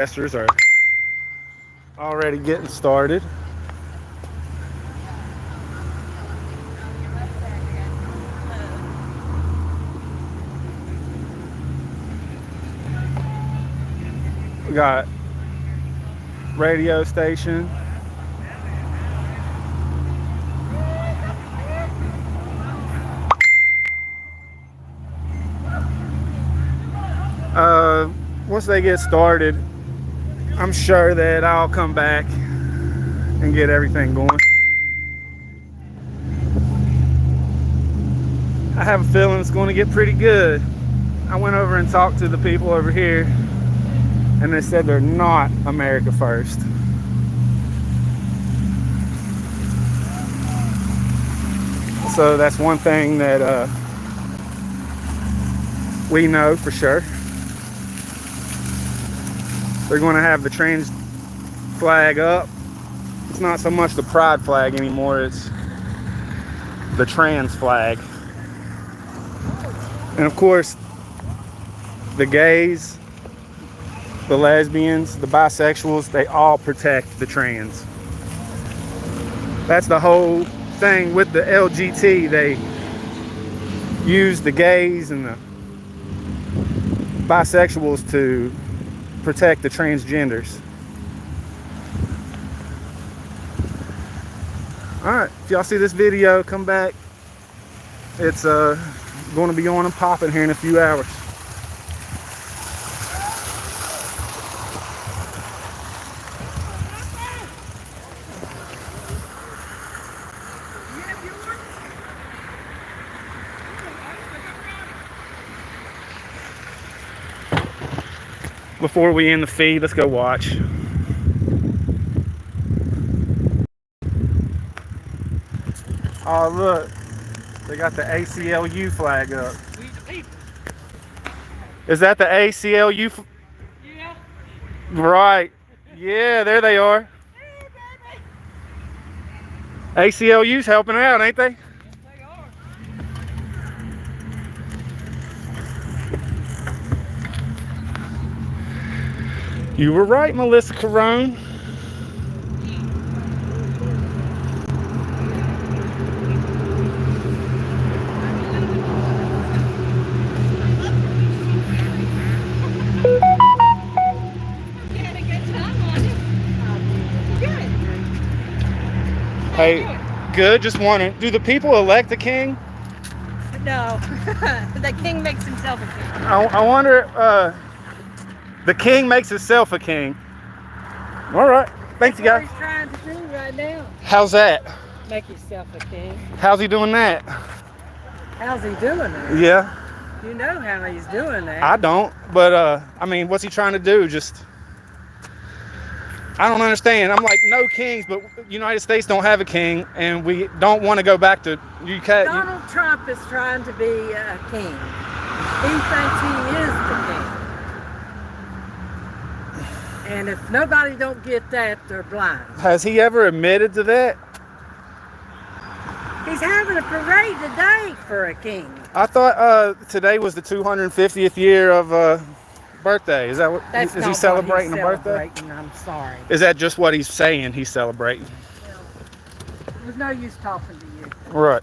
protesters are already getting started. We got radio station. Once they get started, I'm sure that I'll come back and get everything going. I have a feeling it's going to get pretty good. I went over and talked to the people over here, and they said they're not America first. So that's one thing that we know for sure. They're going to have the trans flag up. It's not so much the pride flag anymore, it's the trans flag. And of course, the gays, the lesbians, the bisexuals, they all protect the trans. That's the whole thing with the LGBT. They use the gays and the bisexuals to protect the transgenders. Alright, if y'all see this video, come back. It's going to be on and popping here in a few hours. Before we end the feed, let's go watch. Oh, look. They got the ACLU flag up. Is that the ACLU? Yeah. Right. Yeah, there they are. ACLU's helping out, ain't they? Yes, they are. You were right, Melissa Carone. Hey, good. Just wondering, do the people elect a king? No, the king makes himself a king. I wonder if the king makes himself a king. All right. Thanks, you guys. That's what he's trying to do right now. How's that? Make himself a king. How's he doing that? How's he doing that? Yeah. You know how he's doing that. I don't, but I mean, what's he trying to do? Just, I don't understand. I'm like, no kings, but United States don't have a king, and we don't want to go back to UK. Donald Trump is trying to be a king. He thinks he is the king. And if nobody don't get that, they're blind. Has he ever admitted to that? He's having a parade today for a king. I thought today was the 250th year of birthday. Is that what? That's is not he celebrating what a he's birthday? celebrating, I'm sorry. Is that just what he's saying he's celebrating? There's no use talking to you. Right.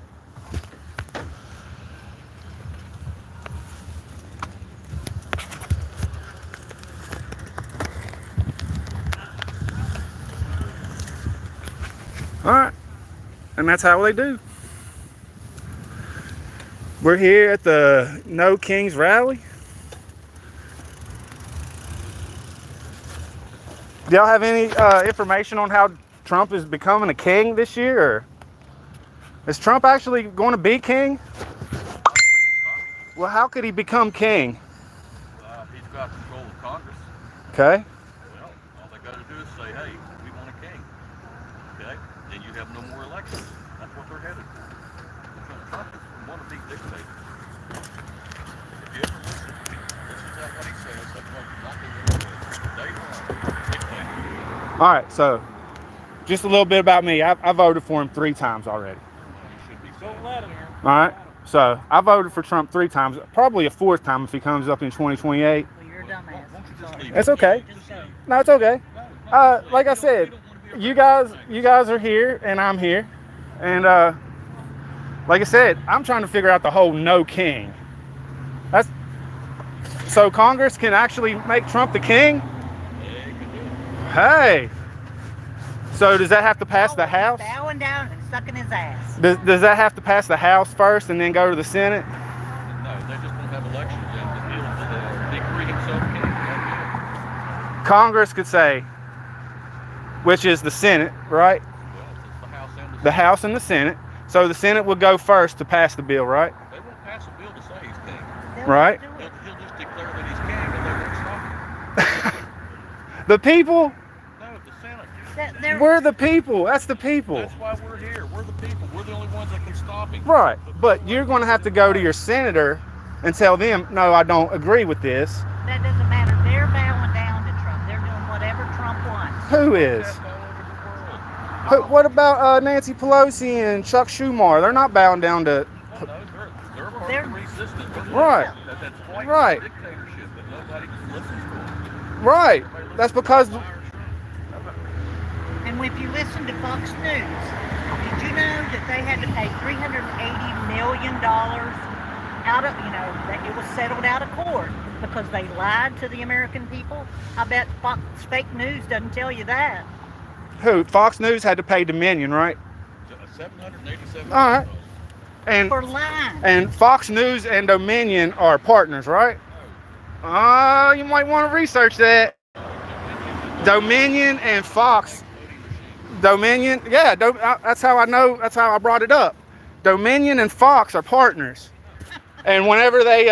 All right. And that's how they do. We're here at the No Kings rally. Do y'all have any information on how Trump is becoming a king this year? Or is Trump actually going to be king? Well, how could he become king? He's got control of Congress. Okay. Well, all they got to do is say, hey, we want a king. Okay? Then you have no more elections. That's what they're headed for. Trump is one of these dictators. If you ever listen to what he says, that's what he's not going to do. Day one, dictator. All right, so just a little bit about me. I voted for him 3 times already. Don't let him. All right, so I voted for Trump 3 times, probably a 4th time if he comes up in 2028. Well, you're dumbass. Won't you just leave It's it? okay. Just go. No, it's okay. No, Like I said, you guys are here and I'm here, and like I said, I'm trying to figure out the whole no king. That's so Congress can actually make Trump the king. Hey, so does that have to pass the House? Bowing down and sucking his ass. Does that have to pass the House first and then go to the Senate? No, they just won't have elections and he'll decree himself king. Congress could say, which is the Senate, right? Well, it's the House and The House and the Senate. So the Senate would go first to pass the bill, right? They won't pass a bill to say he's king. They'll Right. do it. He'll just declare that he's king and they won't stop him. The people, No, the Senate. They're- we're the people. That's the people. That's why we're here. We're the people. We're the only ones that can stop him. Right. But you're going to have to go to your senator and tell them, no, I don't agree with this. That doesn't matter. They're bowing down to Trump. They're doing whatever Trump wants. Who is? That's all over the world. What about Nancy Pelosi and Chuck Schumer? They're not bowing down to. Well, no, they're part They're- of the resistance. Right. That's white Right. dictatorship that nobody listens to. Right. That's because. And if you listen to Fox News, did you know that they had to pay $380 million out of, that it was settled out of court because they lied to the American people? I bet Fox fake news doesn't tell you that. Who? Fox News had to pay Dominion, right? $787. All right. And For lying. and Fox News and Dominion are partners, right? You might want to research that. Dominion and Fox. Dominion, yeah, that's how I know. That's how I brought it up. Dominion and Fox are partners, and whenever they,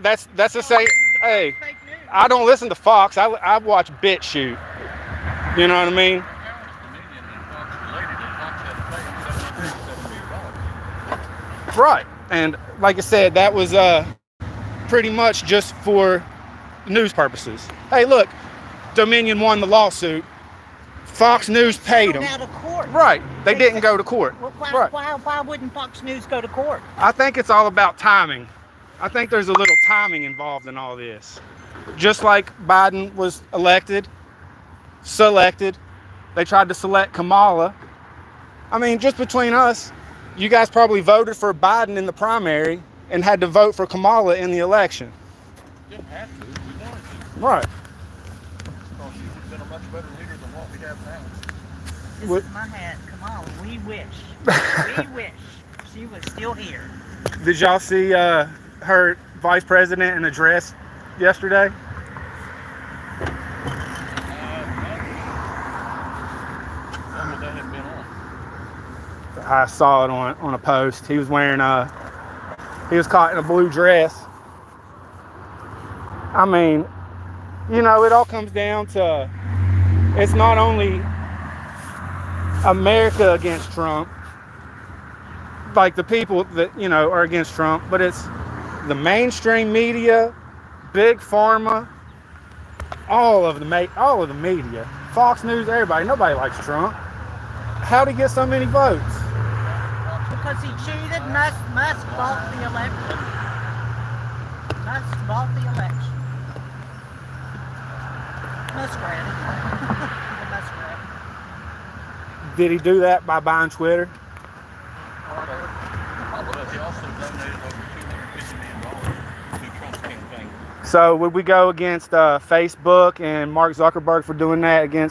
that's to say, hey, Fake news. I don't listen to Fox. I watch BitChute. You know what I mean? Right. And like I said, that was pretty much just for news purposes. Hey, look, Dominion won the lawsuit. Fox News paid them. Out of court. Right. They didn't go to court. Well, Right. why wouldn't Fox News go to court? I think it's all about timing. I think there's a little timing involved in all this. Just like Biden was selected, they tried to select Kamala. I mean, just between us, you guys probably voted for Biden in the primary and had to vote for Kamala in the election. Didn't have to. We wanted to. Right. Because she would have been a much better leader than what we have now. This What- is my hat. Come on, we wish. We wish she was still here. Did y'all see her vice president in address yesterday? When would that have been on? I saw it on a post. He was wearing he was caught in a blue dress. I mean, it all comes down to, it's not only America against Trump, like the people that, are against Trump, but it's the mainstream media, big pharma, all of the media, Fox News, everybody. Nobody likes Trump. How'd he get so many votes? Because he cheated, Musk bought the election. Musk bought the election. Muskrat. The muskrat. Did he do that by buying Twitter? Part of it. But he also donated over $250 million to Trump's campaign. So would we go against Facebook and Mark Zuckerberg for doing that in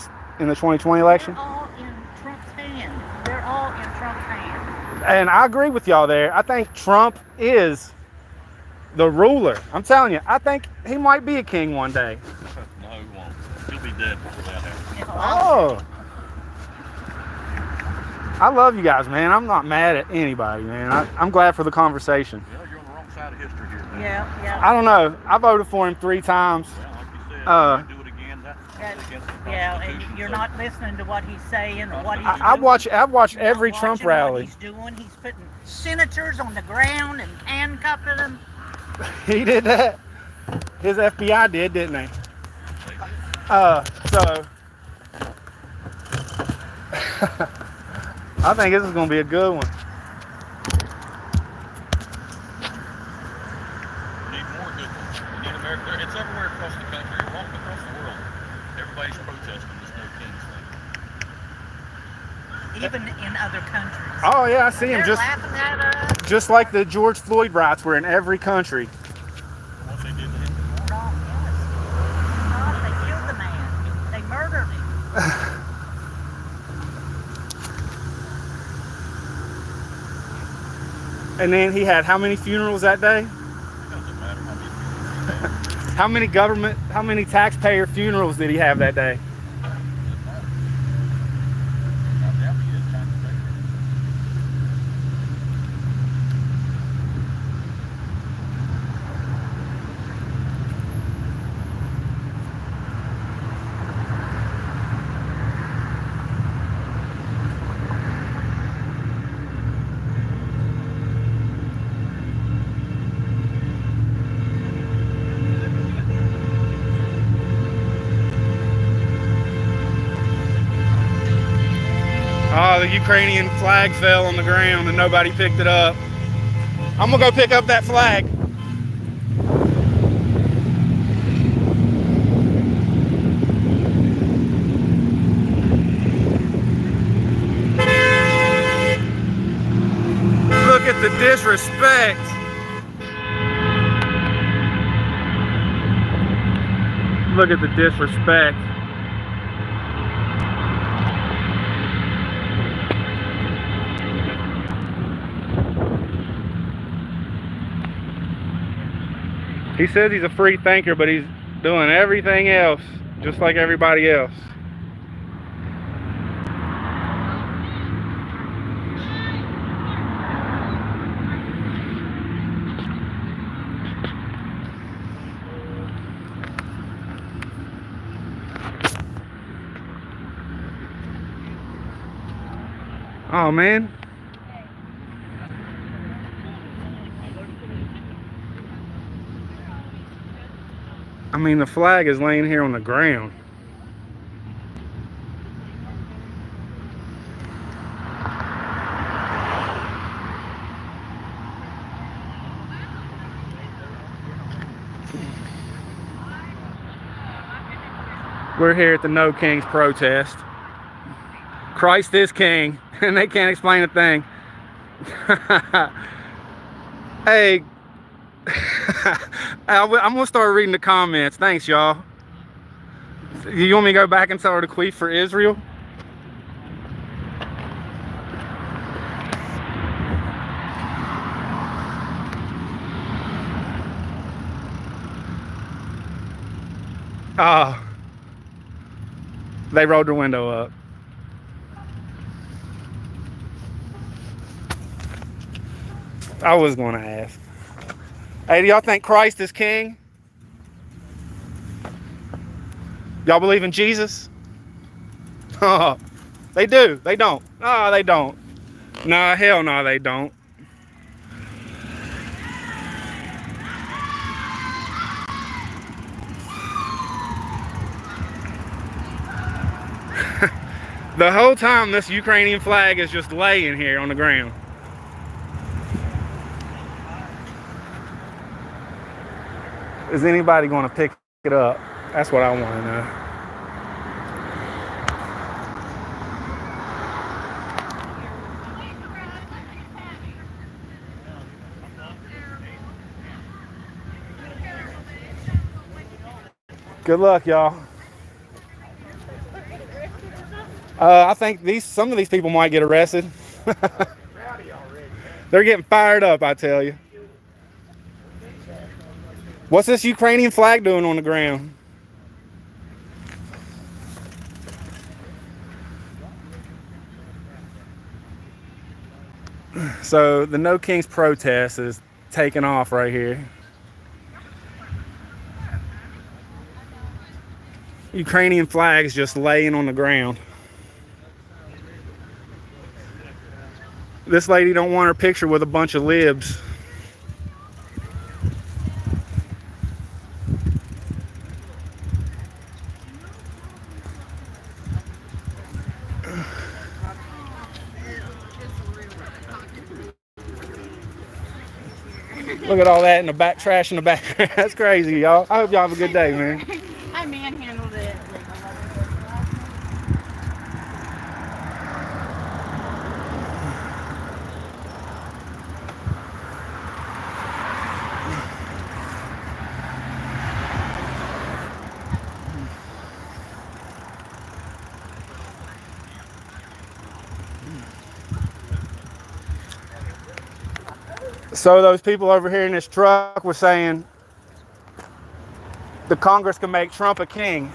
the 2020 election? They're all in Trump's hand. They're all in Trump's hand. And I agree with y'all there. I think Trump is the ruler. I'm telling you, I think he might be a king one day. No, he won't. He'll be dead before that happens. Oh. I love you guys, man. I'm not mad at anybody, man. I'm glad for the conversation. Well, you're on the wrong side of history here, man. Yeah. I don't know. I voted for him 3 times. Well, like you said, if you do it again, that's against the Yeah, Constitution. and you're not listening to what he's saying or what he's I doing. watched You're not every Trump watching rally. What he's doing. He's putting senators on the ground and handcuffing them. He did that. His FBI did, didn't they? So I think this is going to be a good one. We need more good ones. We need America. It's everywhere across the country. protesting this No Kings thing. Even in other countries. Oh yeah, I see him. They're laughing at us. Just like the George Floyd riots were in every country. What they did to him. God, they killed the man. They murdered him. And then he had how many funerals that day? It doesn't matter how many people you have. How many taxpayer funerals did he have that day? It doesn't matter. I doubt he had time to take it. Oh, the Ukrainian flag fell on the ground and nobody picked it up. I'm gonna go pick up that flag. Look at the disrespect. Look at the disrespect. He says he's a free thinker, but he's doing everything else just like everybody else. Oh man. I mean, the flag is laying here on the ground. We're here at the No Kings protest. Christ is king, and they can't explain a thing. Hey, I'm gonna start reading the comments. Thanks, y'all. You want me to go back and start a queef for Israel? Oh, they rolled the window up. I was going to ask. Hey, do y'all think Christ is king? Y'all believe in Jesus? Oh, they do. They don't. No, they don't. Nah, hell no, they don't. The whole time this Ukrainian flag is just laying here on the ground. Is anybody going to pick it up? That's what I want to know. Good luck, y'all. I think some of these people might get arrested. They're getting fired up, I tell you. What's this Ukrainian flag doing on the ground? So the No Kings protest is taking off right here. Ukrainian flags just laying on the ground. This lady don't want her picture with a bunch of libs. Look at all that in the back, trash in the background. That's crazy, y'all. I hope y'all have a good day, man. I manhandled it. So those people over here in this truck were saying the Congress can make Trump a king.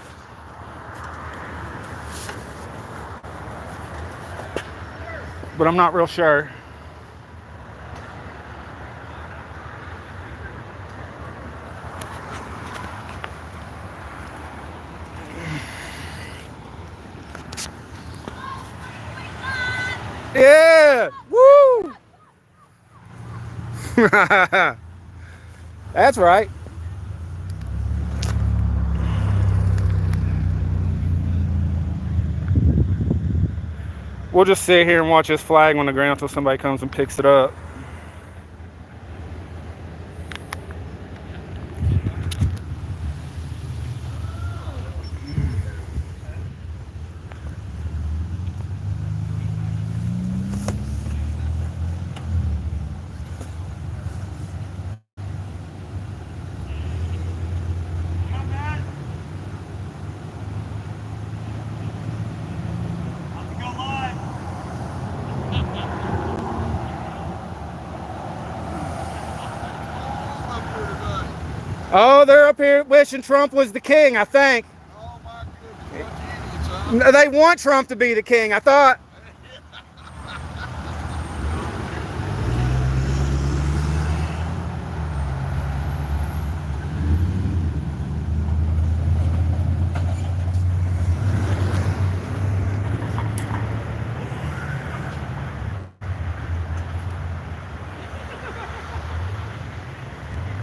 But I'm not real sure. Yeah! Woo! That's right. We'll just sit here and watch this flag on the ground until somebody comes and picks it up. Oh, they're up here wishing Trump was the king, I think. Oh my goodness. They want Trump to be the king, I thought.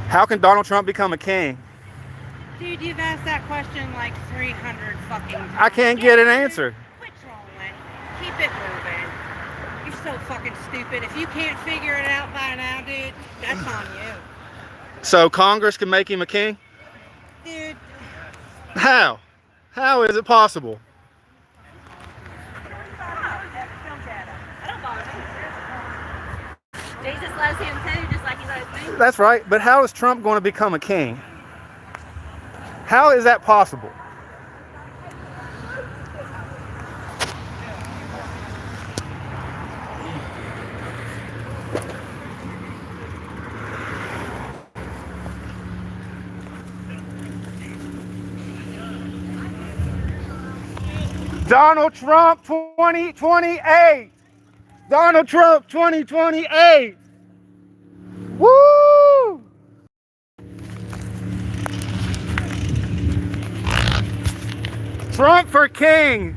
How can Donald Trump become a king? Dude, you've asked that question like 300 fucking times. I can't get an answer. Quit trolling. Keep it moving. You're so fucking stupid. If you can't figure it out by now, dude, that's on you. So Congress can make him a king? Dude, How? How is it possible? Jesus loves him too, just like he loves me. That's right, but how is Trump going to become a king? How is that possible? Donald Trump 2028. Donald Trump 2028. Woo! Trump for king.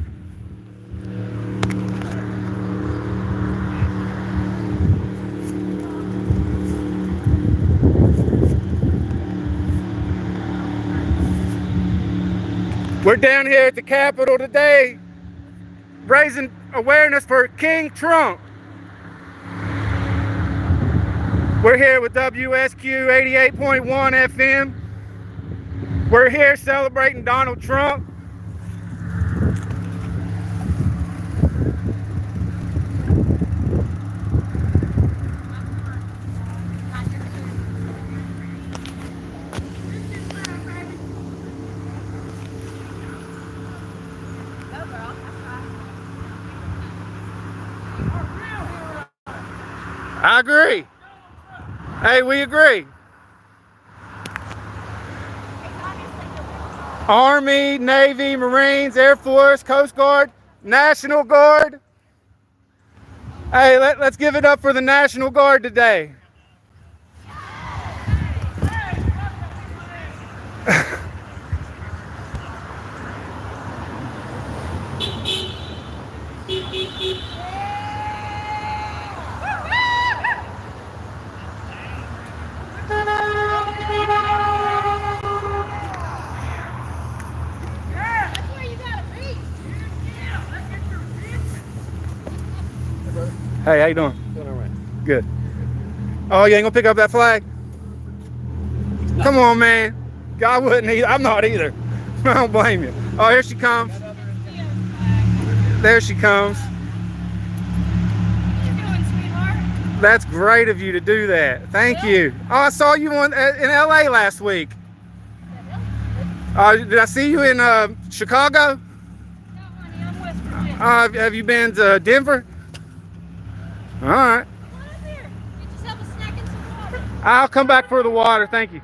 We're down here at the Capitol today, raising awareness for King Trump. We're here with WSQ 88.1 FM. We're here celebrating Donald Trump. I agree. Hey, we agree. Army, Navy, Marines, Air Force, Coast Guard, National Guard. Hey, let's give it up for the National Guard today. Hey, how you doing? Doing all right. Good. Oh, you ain't gonna pick up that flag? Come on, man. I wouldn't either. I'm not either. I don't blame you. Oh, here she comes. There she comes. That's great of you to do that. Thank you. Oh, I saw you in LA last week. Did I see you in Chicago? Have you been to Denver? All right. Come on up here. Get yourself a snack and some I'll come back for the water. Thank you.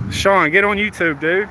Sean, get on YouTube, dude.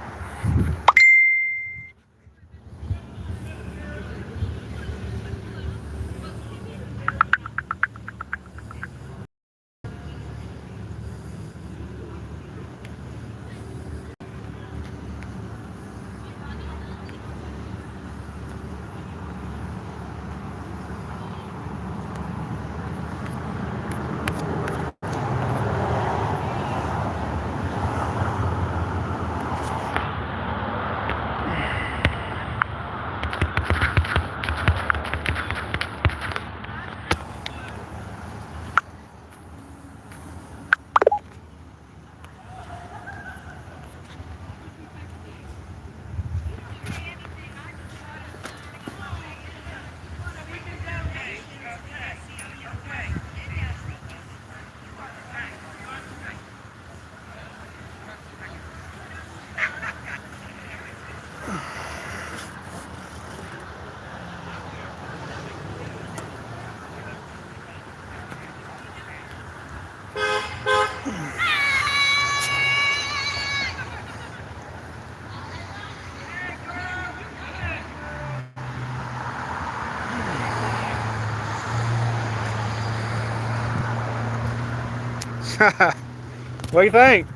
What do you think?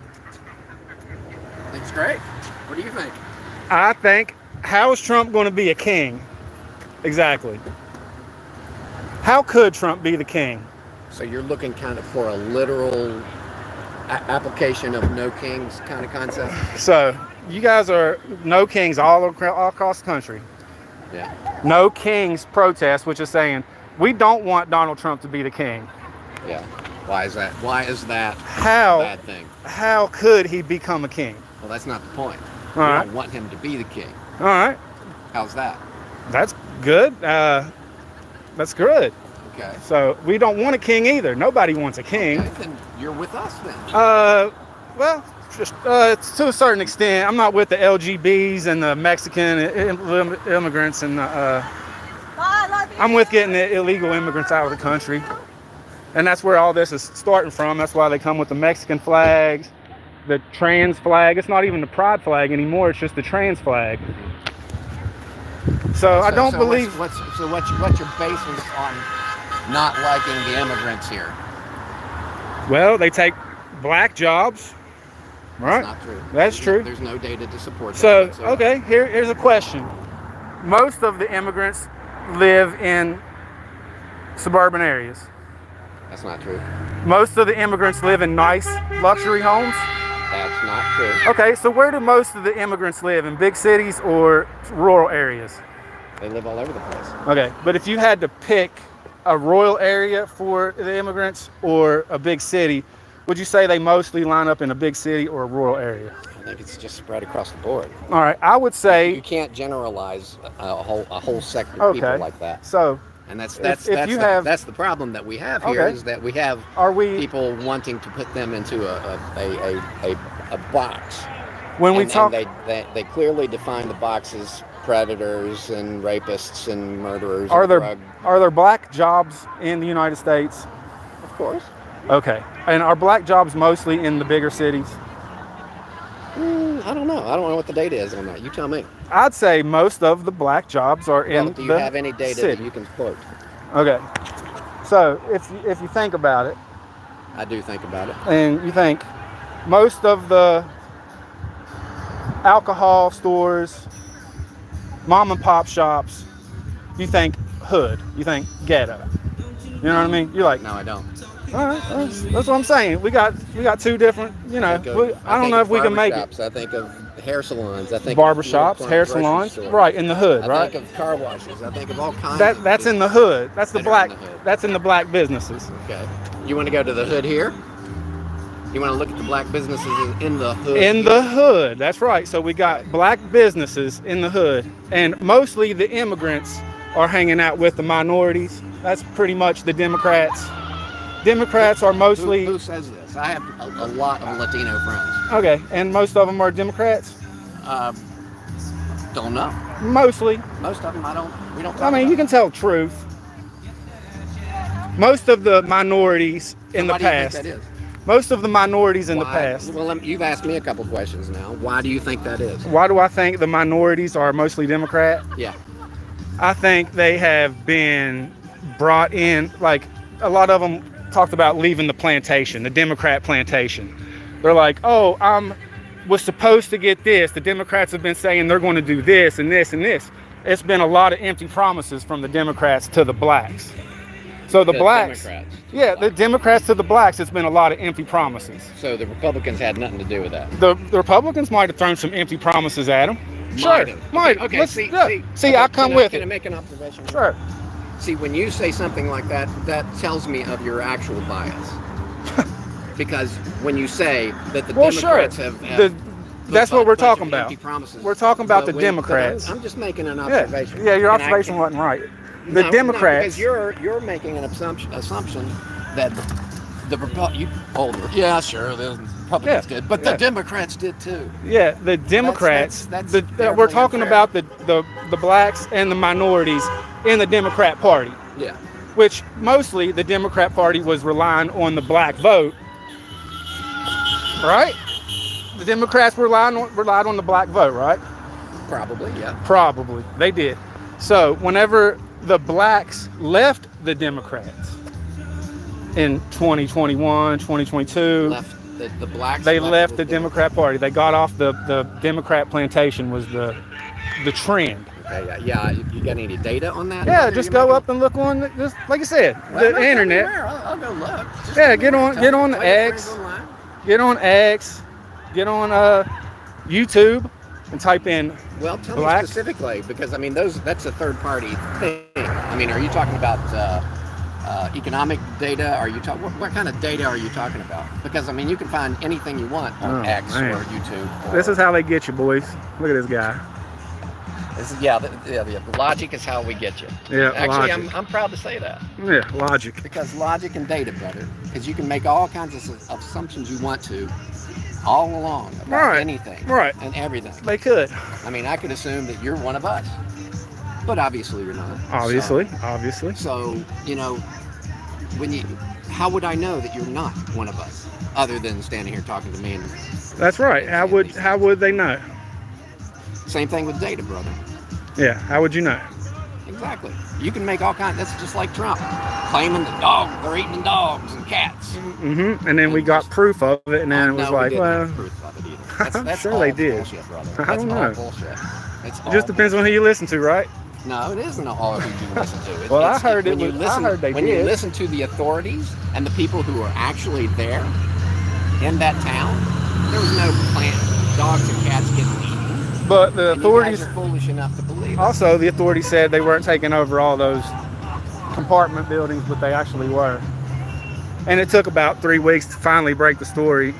It's great. What do you think? I think, how is Trump going to be a king? Exactly. How could Trump be the king? So you're looking kind of for a literal application of no kings kind of concept? So, you guys are no kings all across the country. Yeah. No kings protest, which is saying, we don't want Donald Trump to be the king. Yeah. Why is that? Why is that How, a bad thing? how could he become a king? Well, that's not the point. All We right. don't want him to be the king. All right. How's that? That's good. That's good. Okay. So we don't want a king either. Nobody wants a king. Okay, then you're with us then. Well, just to a certain extent. I'm not with the LGBs and the Mexican immigrants, and I'm with getting the illegal immigrants out of the country. And that's where all this is starting from. That's why they come with the Mexican flags, the trans flag. It's not even the pride flag anymore. It's just the trans flag. So I don't believe. What's your basis on not liking the immigrants here? Well, they take black jobs, right? That's not true. That's true. There's no data to support that. So, whatsoever. okay, here's a question. Most of the immigrants live in suburban areas. That's not true. Most of the immigrants live in nice luxury homes. That's not true. Okay, so where do most of the immigrants live? In big cities or rural areas? They live all over the place. Okay, but if you had to pick a rural area for the immigrants or a big city, would you say they mostly line up in a big city or a rural area? I think it's just spread across the board. All right, I would say. You can't generalize a whole sector of people like that. So, and that's the problem that we have here, is that we have people wanting to put them into a box. When we talk, they clearly define the box as predators and rapists and murderers. Are there black jobs in the United States? Of course. Okay, and are black jobs mostly in the bigger cities? I don't know. I don't know what the data is on that. You tell me. I'd say most of the black jobs are in the city. Do you have any data that you can quote? Okay. So if you think about it. I do think about it. And you think most of the alcohol stores, mom and pop shops, you think hood, you think ghetto. You know what I mean? You're like, no, I don't. All right, that's what I'm saying. We got two different, you know. I don't know if we can make it. I think of hair salons. I think barbershops, hair salons, right in the hood, right? I think of car washes. I think of all kinds. That's in the hood. That's the black. That's in the black businesses. Okay. You want to go to the hood here? You want to look at the black businesses in the hood? In the hood. That's right. So we got black businesses in the hood, and mostly the immigrants are hanging out with the minorities. That's pretty much the Democrats. Democrats are mostly. Who says this? I have a lot of Latino friends. Okay, and most of them are Democrats. Don't know. Mostly. Most of them, we don't talk I mean, about. you can tell the truth. Most of the minorities in the Why do you past. think that is? Most of the minorities in the Why? past. Well, you've asked me a couple questions now. Why do you think that is? Why do I think the minorities are mostly Democrat? Yeah. I think they have been brought in, like a lot of them talked about leaving the plantation, the Democrat plantation. They're like, oh, was supposed to get this. The Democrats have been saying they're going to do this and this and this. It's been a lot of empty promises from the Democrats to the blacks. So the blacks, Democrats. yeah, the Democrats to the blacks, it's been a lot of empty promises. So the Republicans had nothing to do with that. The Republicans might have thrown some empty promises at them. Sure, might. Okay. See, Okay, I come with Can I it. make an observation? Sure. See, when you say something like that, that tells me of your actual bias. Because when you say that the Democrats have that's what we're talking about. empty promises, We're talking about the Democrats. I'm just making an observation. Yeah, your observation wasn't right. The Democrats. Because you're making an assumption that the yeah, sure, the Republicans did, but the Democrats did too. Yeah, the Democrats. That's we're talking about the blacks and the minorities in the Democrat Party. Yeah. Which mostly the Democrat Party was relying on the black vote, right? The Democrats relied on the black vote, right? Probably, yeah. Probably, they did. So whenever the blacks left the Democrats in 2021, 2022, the blacks. They left the Democrat Party. They got off the Democrat plantation was the trend. Okay, yeah. You got any data on that? Yeah, just go up and look on, just like I said, the internet. I'll go look. Yeah, get on X, get on X, get on YouTube, and type in. Well, tell black. me specifically, because I mean that's a third party thing. I mean, are you talking about economic data? Are you what kind of data are you talking about? Because I mean, you can find anything you want on X or YouTube. This is how they get you, boys. Look at this guy. The logic is how we get you. Yeah, actually, logic. I'm proud to say that. Yeah, logic. Because logic and data, brother. Because you can make all kinds of assumptions you want to, all along about anything, and everything. They could. I mean, I could assume that you're one of us, but obviously you're not. Obviously. So how would I know that you're not one of us, other than standing here talking to me? That's right. How would they know? Same thing with data, brother. Yeah. How would you know? Exactly. You can make all kinds. That's just like Trump claiming that they're eating dogs and cats. Mm-hmm. And then we got proof of it, and then it was like, well, proof of it either. That's sure all they did. Bullshit, brother. I don't know. Bullshit. It just depends on who you listen to, right? No, it isn't all who you listen to. Well, I heard they did. When you listen to the authorities and the people who are actually there in that town, there was no dogs and cats getting eaten. But the authorities are foolish enough to believe it. Also, the authorities said they weren't taking over all those compartment buildings, but they actually were. And it took about 3 weeks to finally break the story.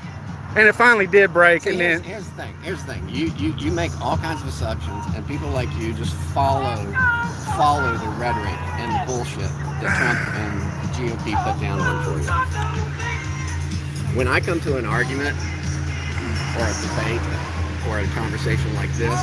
And it finally did break. See, and here's the thing. You make all kinds of assumptions, and people like you just follow the rhetoric and the bullshit that Trump and the GOP put down on for you. When I come to an argument or a debate or a conversation like this,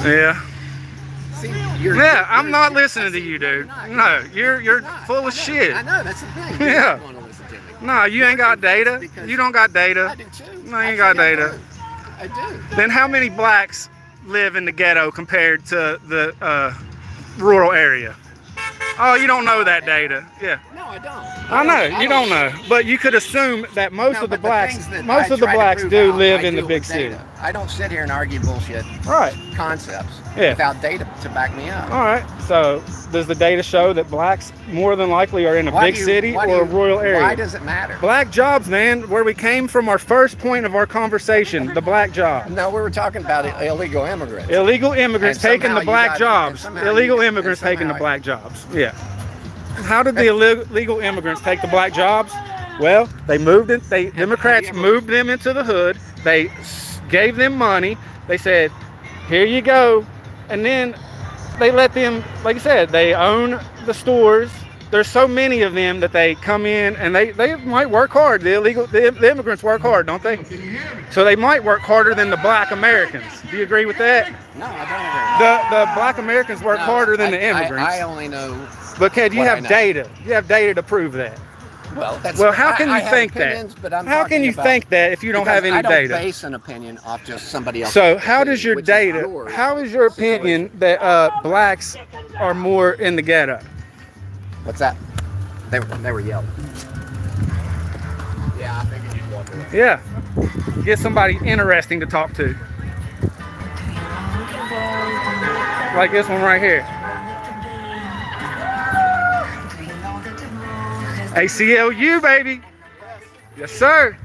see, I'm not listening to you, dude. No, you're full of shit. I know, that's the thing. Yeah. You don't want to listen to me. No, you ain't got data. You don't got data. I do too. No, you ain't got data. I do. Then how many blacks live in the ghetto compared to the rural area? Oh, you don't know that data. Yeah. No, I don't. I know, you don't know. But you could assume that most of the blacks do live in the big city. I don't sit here and argue bullshit concepts without data to back me up. All right. So does the data show that blacks more than likely are in a big city or a rural area? Why does it matter? Black jobs, man, where we came from our first point of our conversation, the black job. No, we were talking about illegal immigrants. Illegal immigrants taking the black jobs. Illegal immigrants taking the black jobs. Yeah. How did the illegal immigrants take the black jobs? Well, they moved it. Democrats moved them into the hood. They gave them money. They said, "Here you go," and then they let them. Like I said, they own the stores. there's so many of them that they come in and they might work hard. The immigrants work hard, don't they? So they might work harder than the black Americans. Do you agree with that? No, I don't agree. The black Americans work harder than the immigrants. I only know. But Ken, you what I have know. data. You have data to prove that. Well, How can you I have think opinions, that? But I'm How can talking you about- think that if you don't have any I don't data? base an opinion off just somebody else. So how does your which is data? yours. How is your opinion that blacks are more in the ghetto? What's that? They were yelling. Yeah, I figured you'd walk away. Yeah, get somebody interesting to talk to, like this one right here. ACLU, baby. Yes, sir.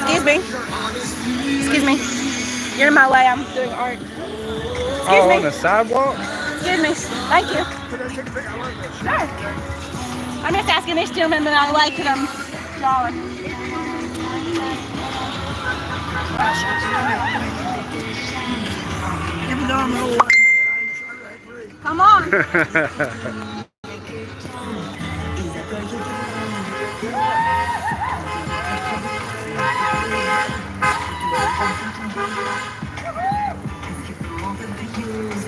Excuse me. Excuse me. You're in my way. I'm doing art. Oh, on the sidewalk? Excuse me. Thank you. Sure. I'm just asking this gentleman in my way because I'm drawing. Come on.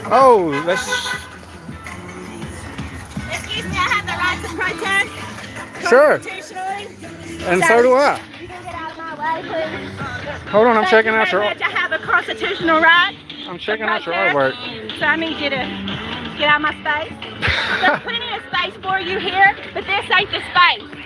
Oh, let's. Excuse me, I have the right to protest. Sure. Constitutionally. And so do I. You can get out of my way, please. Hold on, I'm Thank checking you out very your. much. I have a constitutional right. I'm checking to out your protest. artwork. So I need you to get out of my space. There's plenty of space for you here, but this ain't the space.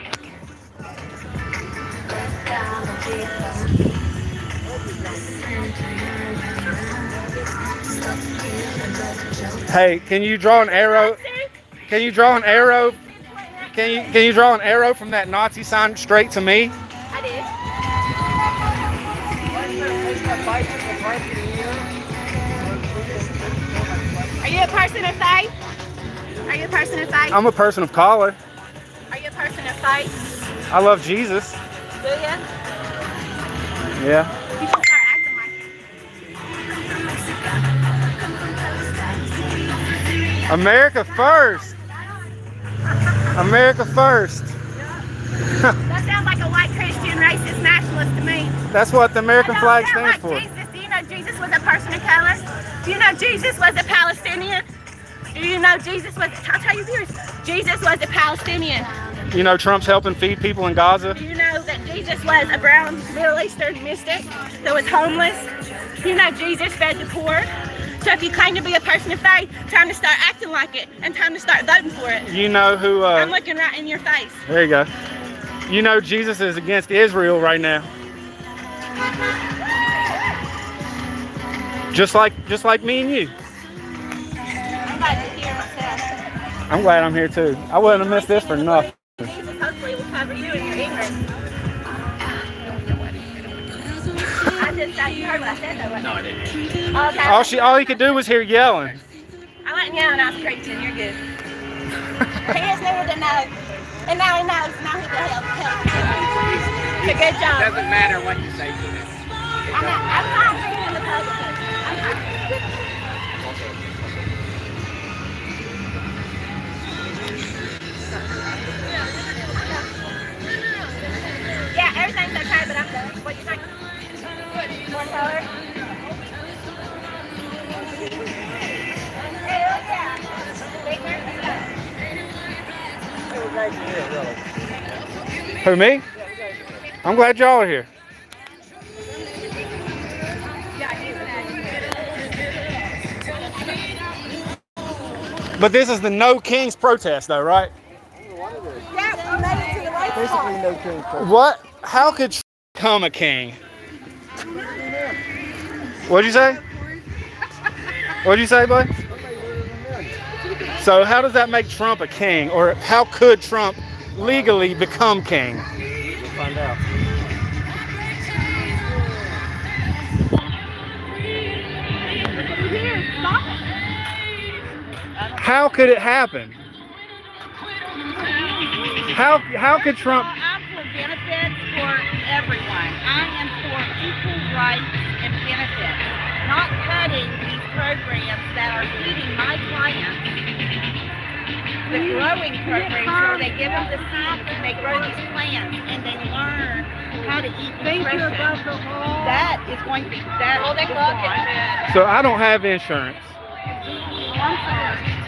Hey, can you draw an arrow? Can you draw an arrow? Can you draw an arrow from that Nazi sign straight to me? I did. Are you a person of faith? Are you a person of faith? I'm a person of color. Are you a person of faith? I love Jesus. Do you? Yeah. You should start acting like it. America first. America first. That sounds like a white Christian racist nationalist to me. That's what the American flag stands for. Jesus. Do you know Jesus was a person of color? Do you know Jesus was a Palestinian? Do you know Jesus was, I'll tell you this, Jesus was a Palestinian. You know Trump's helping feed people in Gaza? Do you know that Jesus was a brown Middle Eastern mystic that was homeless? Do you know Jesus fed the poor? So if you claim to be a person of faith, time to start acting like it and time to start voting for it. You know who, I'm looking right in your face. there you go. You know Jesus is against Israel right now. Just like me and you. I'm glad you're here myself. I'm glad I'm here too. I wouldn't have missed this for nothing. Jesus hopefully will cover you in your ignorance. I just thought you heard what I said though. No, I didn't. Okay. All he could do was hear yelling. I wasn't yelling, I was preaching. You're good. He just needed to know. And now he knows. Now he can help. It's a good job. Doesn't matter what you say. I'm fine being the Republican. I'm fine. Yeah, everything's okay, but I'm done. What do you think? More color? Hey, look out. Bigger? Who, me? I'm glad y'all are here. But this is the No Kings protest though, right? Yeah, we made it to the right part. What? How could Trump become a king? What'd you say? What'd you say, bud? So how does that make Trump a king? Or how could Trump legally become king? We'll find out. Stop How could it happen? How could Trump? I'm for benefits for everyone. I am for equal rights and benefits, not cutting these programs that are feeding my clients. The growing programs where they give them the seeds and they grow these plants and they learn how to eat nutrition. That is going to be that. Oh, they love it. So I don't have insurance. I'm sorry.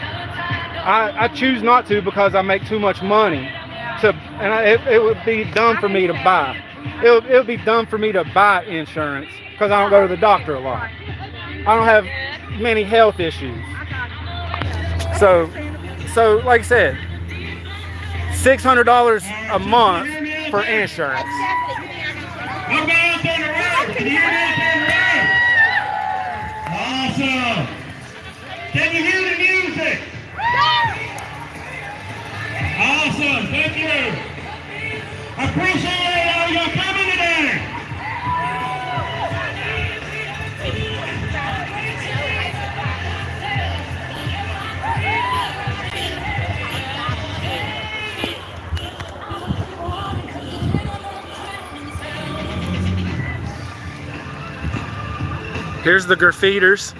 I choose not to because I make too much money. It would be dumb for me to buy. It would be dumb for me to buy insurance because I don't go to the doctor a lot. I don't have many health issues. So like I said, $600 a month for insurance. What about on the road? Can you hear me on the road? Awesome. Can you hear the music? Awesome. Thank you. Appreciate all y'all coming today. Here's the graffiters.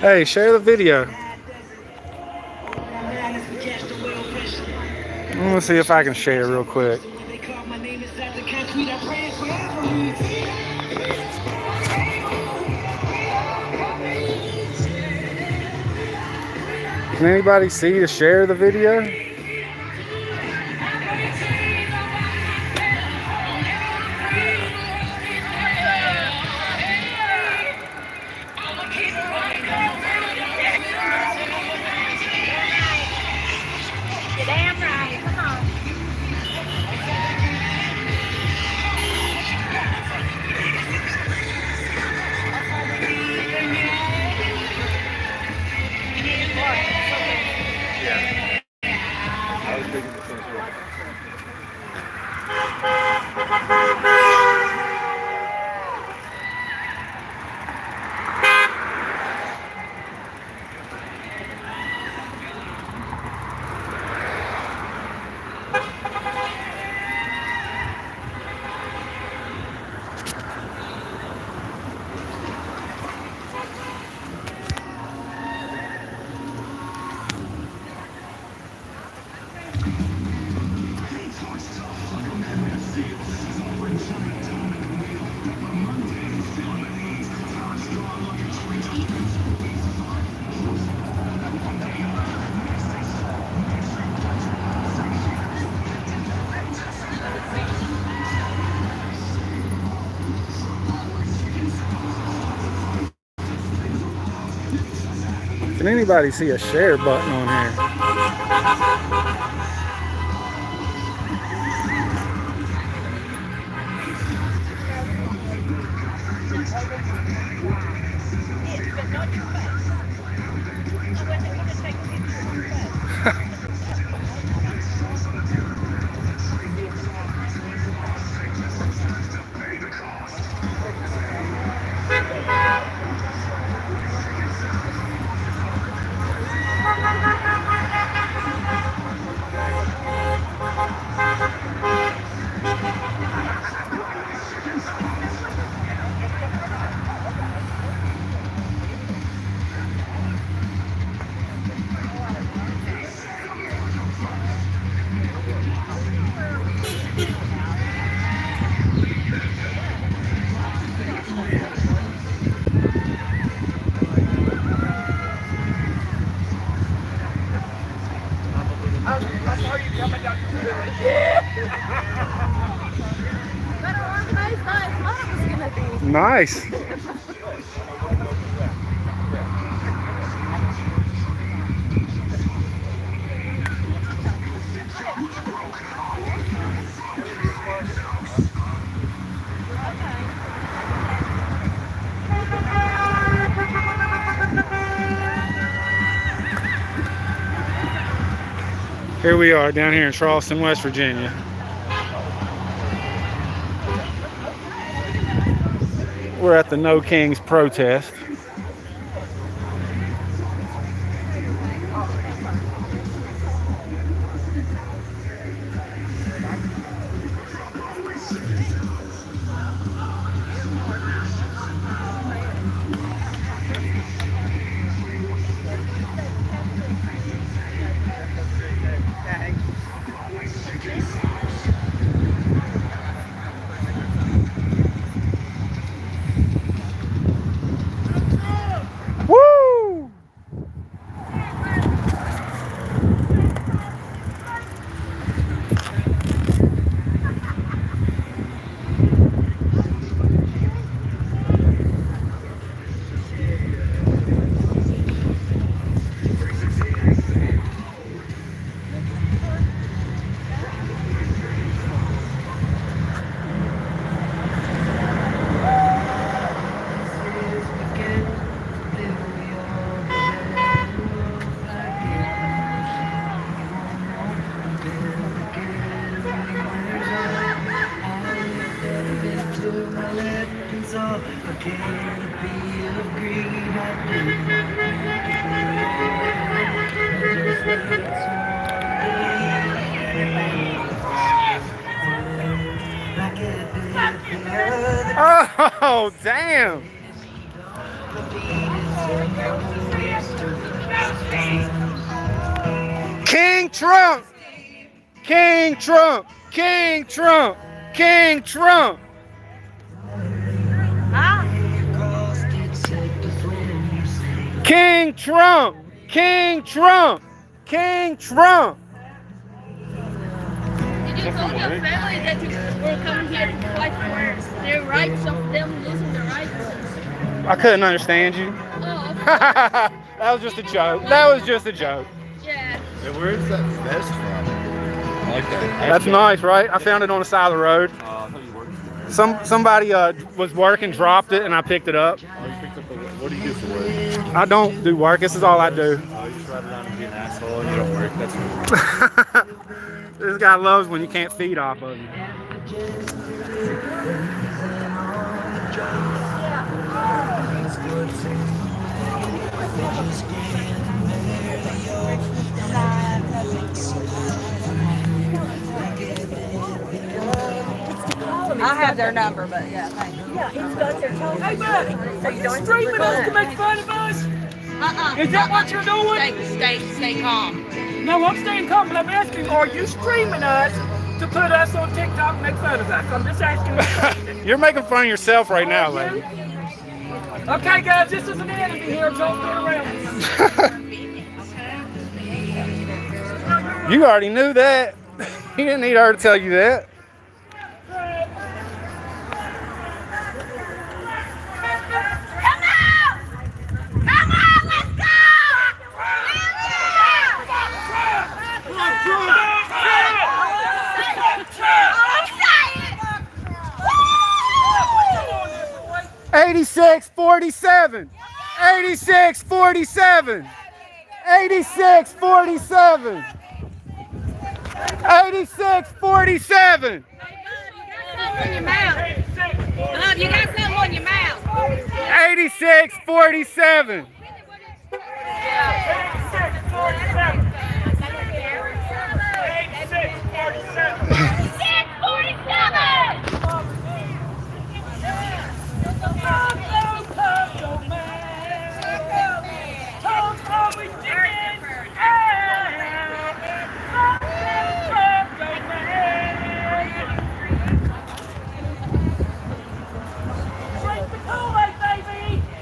Hey, share the video. I'm gonna see if I can share real quick. Can anybody see to share the video? Damn right. Come on. Can anybody see a share button on here? I saw you Nice. Here we are down here in Charleston, West Virginia. We're at the No Kings protest. Woo! Oh, damn. King Trump. King Trump. King Trump. King Trump. King Trump. King Trump. King Trump. Did you tell your family that you were coming here to fight for their rights of them losing their rights? I couldn't understand you. Oh, That was just a joke. That was just a joke. yeah. Hey, where's that vest from? I like that. That's nice, right? I found it on the side of the road. I thought you worked. Somebody was working, dropped it, and I picked it up. Oh, you picked up what do you do for work? I don't do work. This is all I do. Oh, you just ride around and be an asshole and you don't work. That's This guy loves when you can't feed off of him. I have their number, but yeah, thank you. Yeah, he's got their phone. Hey, buddy, So you don't streaming us to make fun of us? Is that what you're doing? Stay calm. No, I'm staying calm, but I'm asking, are you streaming us to put us on TikTok and make fun of us? I'm just asking a question. You're making fun of yourself right now, lady. Okay, guys, this is an enemy here. Don't be around us. You already knew that. You didn't need her to tell you that. Oh, 86-47. 86-47. 86-47. 86-47. in your mouth. You got something on your mouth. 86-47. Kool-Aid, baby!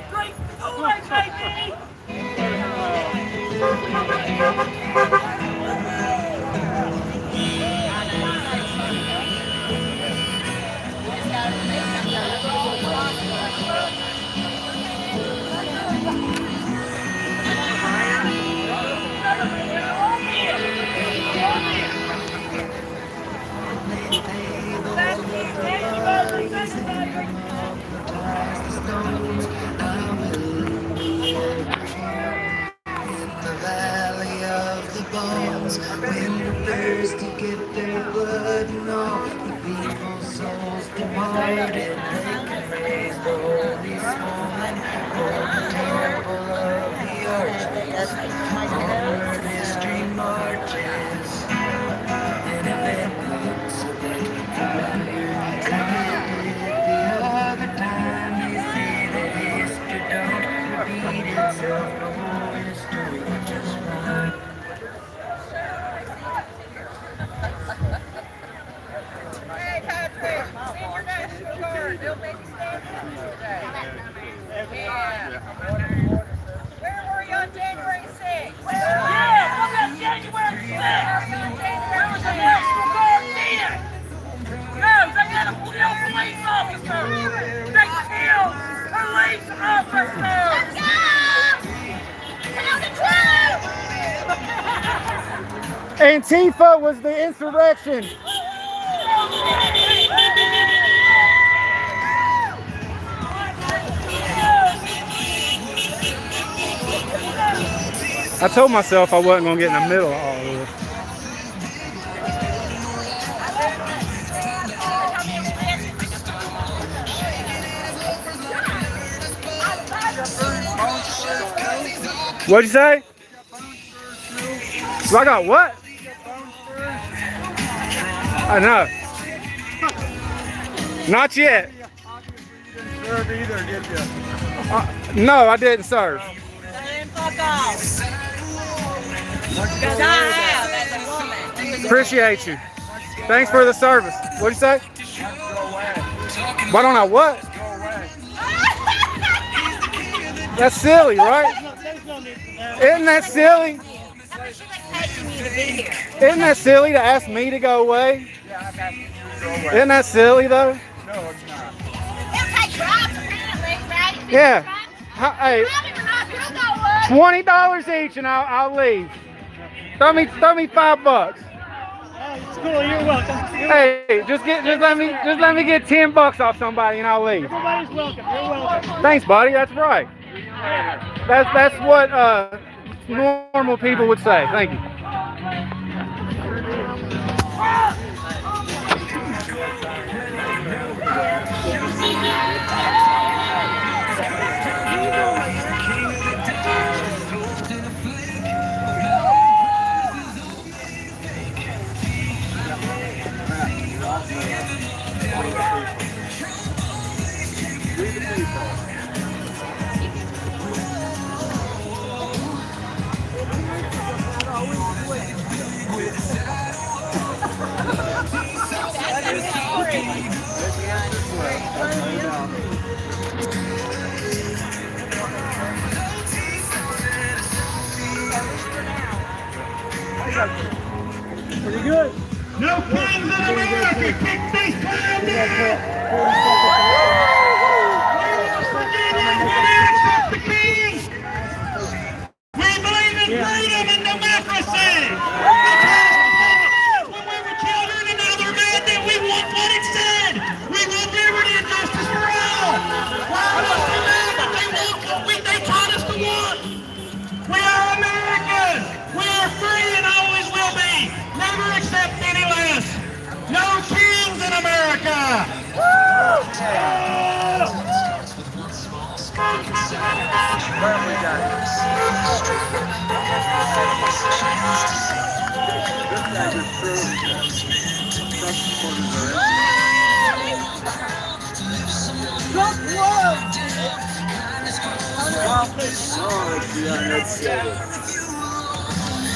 hands when the thirsty get their blood and all the people's souls departed. They can raise the holy small and hold the temple of the earth. Onward history marches, and if it looks so that the other time they say that history don't repeat itself, no history just one. Hey, Patrick, send your national guard. They'll make you stand for you today. Yeah. Where were you on January 6th? Yeah, look at January 6th. There was a National Guard then. No, they had a police officer. They killed police officers. Let's go! Tell the truth! Antifa was the insurrection. I told myself I wasn't going to get in the middle of all of this. What'd you say? So I got what? I know. Not yet. Serve either, did you? No, I didn't serve. Then fuck off. Because I have as a woman. Appreciate you. Thanks for the service. What'd you say? Why don't I what? That's silly, right? Isn't that silly? Isn't that silly to ask me to go away? Isn't that silly though? No, it's not. Yeah. Hey, $20 each, and I'll leave. Throw me $5. It's cool. You're welcome. Hey, just let me get $10 off somebody, and I'll leave. Everybody's welcome. You're welcome. Thanks, buddy. That's right. That's what normal people would say. Thank you. Pretty good. No kings in America! Kick these clowns out! The king! We believe in freedom and democracy! When we were children and now they're mad that we want what it said! We want liberty and justice for all! Why was they mad that they want what they taught us to want? We are Americans! We are free and always will be! Never accept any less! No kings in America!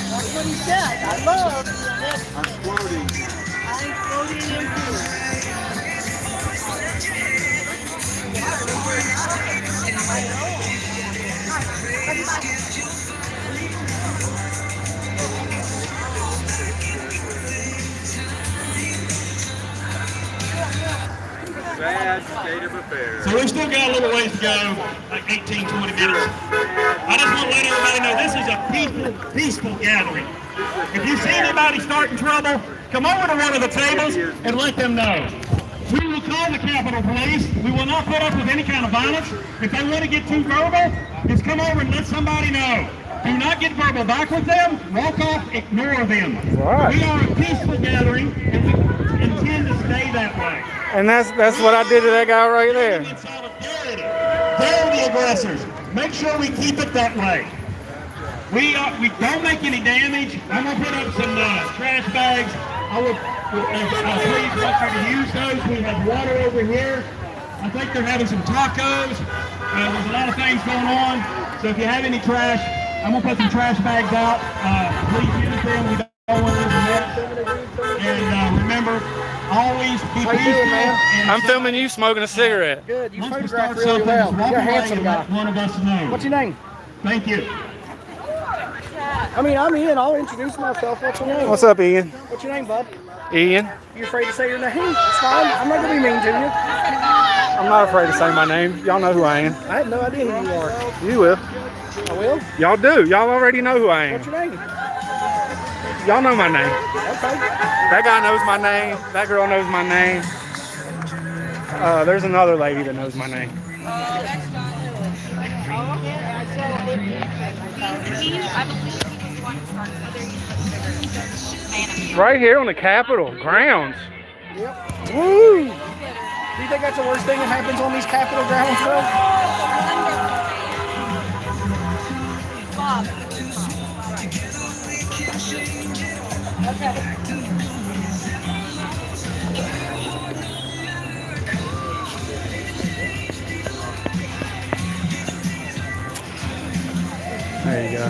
That's what he said. I love. I'm floating. I'm floating into Bad state of affairs. So we've still got a little ways to go, like 18, 20 minutes. I just want to let everybody know this is a peaceful gathering. If you see anybody starting trouble, come over to one of the tables and let them know. We will call the Capitol Police. We will not put up with any kind of violence. If they want to get too verbal, just come over and let somebody know. Do not get verbal back with them. Walk off, ignore them. Right. We are a peaceful gathering, and we intend to stay that way. And that's what I did to that guy right there. In solidarity. They're the aggressors. Make sure we keep it that way. We don't make any damage. I'm going to put up some trash bags. I would please want you to use those. We have water over here. I think they're having some tacos. There's a lot of things going on. So if you have any trash, I'm going to put some trash bags out. Please use them. We don't want to lose them. And remember, always be peaceful. I'm filming you smoking a cigarette. Good. You photograph really well. You're a handsome guy. One of us know. What's your name? Thank you. I mean, I'm Ian. I'll introduce myself. What's your name? What's up, Ian? What's your name, bud? Ian. You afraid to say your name? It's fine. I'm not going to be mean to you. I'm not afraid to say my name. Y'all know who I am. I had no idea who you are. You will. I will? Y'all do. Y'all already know who I am. What's your name? Y'all know my name. Okay. That guy knows my name. That girl knows my name. There's another lady that knows my name. Right here on the Capitol grounds. Yep. Woo! Do you think that's the worst thing that happens on these Capitol grounds, bro? There you go.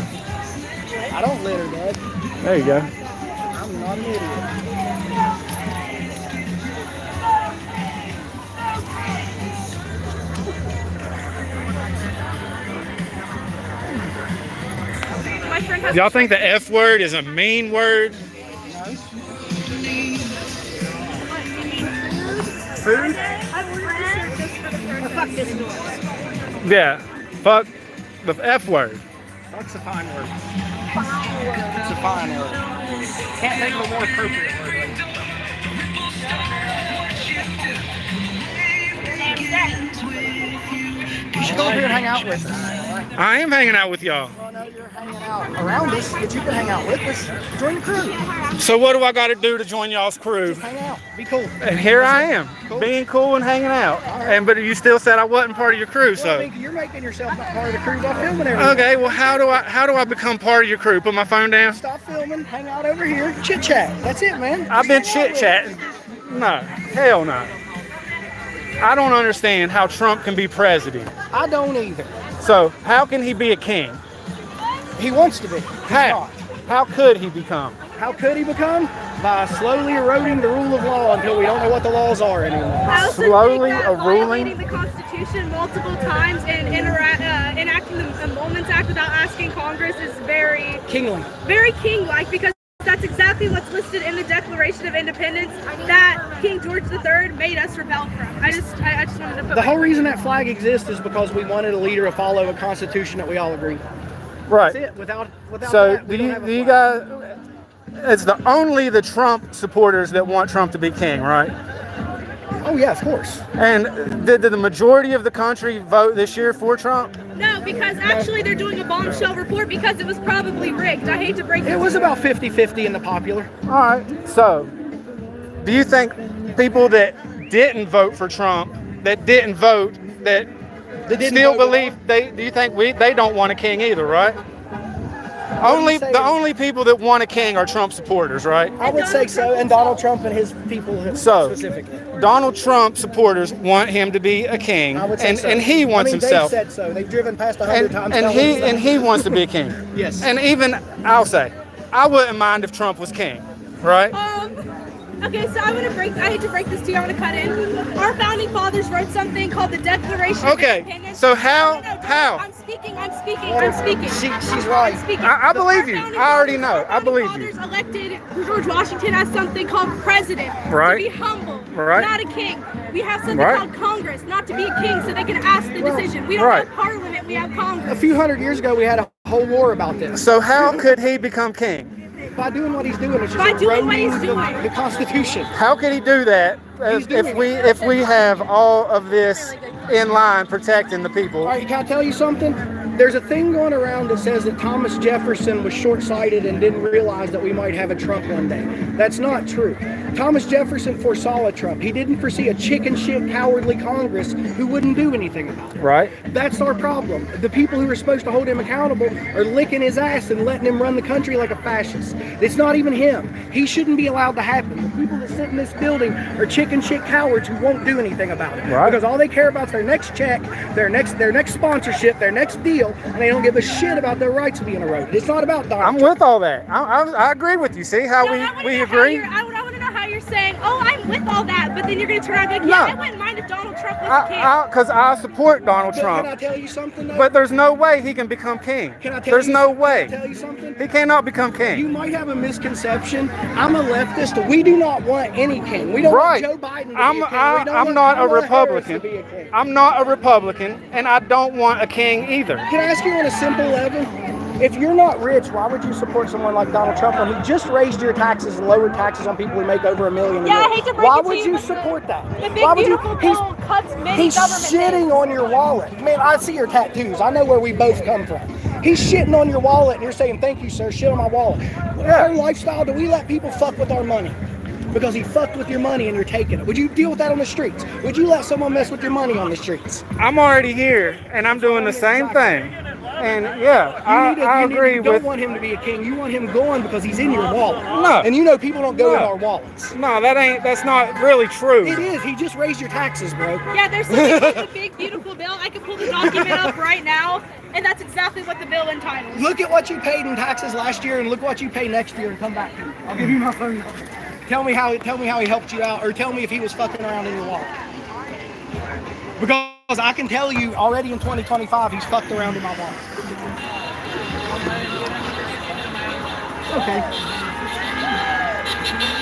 I don't litter, Dad. There you go. I'm not an idiot. Y'all think the F word is a mean word? Food? Yeah. Fuck the F word. Fuck's a fine word. It's a fine word. Can't think of a more appropriate word. You should go over here and hang out with us. I am hanging out with y'all. Oh no, you're hanging out around us, but you can hang out with us. Join the crew. So what do I got to do to join y'all's crew? Just hang out. Be cool. And here I am, being cool and hanging out. And but you still said I wasn't part of your crew, Well, I so. mean, you're making yourself not part of the crew by filming everything. Okay, well how do I become part of your crew? Put my phone down? Stop filming, hang out over here, chit chat. That's it, man. I've been Just hang out chit chatting. No, hell no. I don't understand how Trump can be president. I don't either. So how can he be a king? He wants to be. He's How? not. How could he become? How could he become? By slowly eroding the rule of law until we don't know what the laws are anymore. I also Slowly think that ruling. violating the Constitution multiple times and enacting the Amendments Act without asking Congress is very Kingly. king-like, because that's exactly what's listed in the Declaration of Independence that King George III made us rebel from. I just wanted to put The whole reason that flag exists is because we wanted a leader to follow a constitution that we all agree. Right. That's it. Without So that, we don't have a do you flag. guys? It's only the Trump supporters that want Trump to be king, right? Oh yeah, of course. And did the majority of the country vote this year for Trump? No, because actually they're doing a bombshell report because it was probably rigged. I hate to break It was about 50-50 in the popular. All right. So, do you think people that didn't vote for Trump, that didn't vote, that didn't still vote believe they? Do you think they don't want a king either, right? The only people that want a king are Trump supporters, right? I would say so, and Donald Trump and his people specifically. Donald Trump supporters want him to be a king, I would say so. and he wants himself. They said so. They've driven past 100 times. And he wants to be a king. Yes. And even I'll say, I wouldn't mind if Trump was king, right? Okay, so I hate to break this to you, I want to cut in. Our founding fathers wrote something called the Declaration of Independence. So how? I'm speaking. She's right. I believe you. I already know. I believe you. Fathers elected George Washington as something called president. Right. To be humble. Right. Not a king. We have something Right. called Congress, not to be a king, so they can ask the decision. We don't Right. have Parliament, we have Congress. A few hundred years ago, we had a whole war about this. So how could he become king? By doing what he's doing, it's just By doing what he's eroding the Constitution. How could he do that if we have all of this in line protecting the people? All right, can I tell you something? There's a thing going around that says that Thomas Jefferson was short-sighted and didn't realize that we might have a Trump one day. That's not true. Thomas Jefferson foresaw a Trump. He didn't foresee a chicken shit, cowardly Congress who wouldn't do anything about it. Right. That's our problem. The people who are supposed to hold him accountable are licking his ass and letting him run the country like a fascist. It's not even him. He shouldn't be allowed to happen. The people that sit in this building are chicken shit cowards who won't do anything about it. Right. Because all they care about is their next check, their next sponsorship, their next deal, and they don't give a shit about their rights being eroded. It's not about Donald I'm Trump. with all that. I agree with you. See how we agree? I want to know how you're saying, oh, I'm with all that, but then you're going to turn around and be like, yeah, I wouldn't mind if Donald Trump was a king. Because I support Donald But Trump. can I tell you something, though? But there's no way he can become king. There's no way. Can I tell you something? He cannot become king. You might have a misconception. I'm a leftist. We do not want any king. We don't Right. want Joe Biden to be a king. I'm not a Republican. I'm not a Republican, and I don't want a king either. Can I ask you on a simple level? If you're not rich, why would you support someone like Donald Trump when he just raised your taxes and lowered taxes on people who make over $1 million a year? Yeah, I hate to break Why it to would you, you but support that? The big Why would you? beautiful bill cuts many He's government shitting things. on your wallet. Man, I see your tattoos. I know where we both come from. He's shitting on your wallet and you're saying, thank you, sir, shit on my wallet. Our lifestyle, do we let people fuck with our money? Because he fucked with your money and you're taking it. Would you deal with that on the streets? Would you let someone mess with your money on the streets? I'm already here, and I'm doing the same thing. And yeah, I agree You with. don't want him to be a king. You want him going because he's in your wallet. No. And you know people don't go in No. our wallets. No, that's not really true. It is. He just raised your taxes, bro. Yeah, there's something called the big beautiful bill. I can pull the document up right now, and that's exactly what the bill entitles. Look at what you paid in taxes last year and look what you pay next year and come back to me. I'll give you my phone number. Tell me how he helped you out, or tell me if he was fucking around in your wallet. Because I can tell you already in 2025 he's fucked around in my wallet. Okay.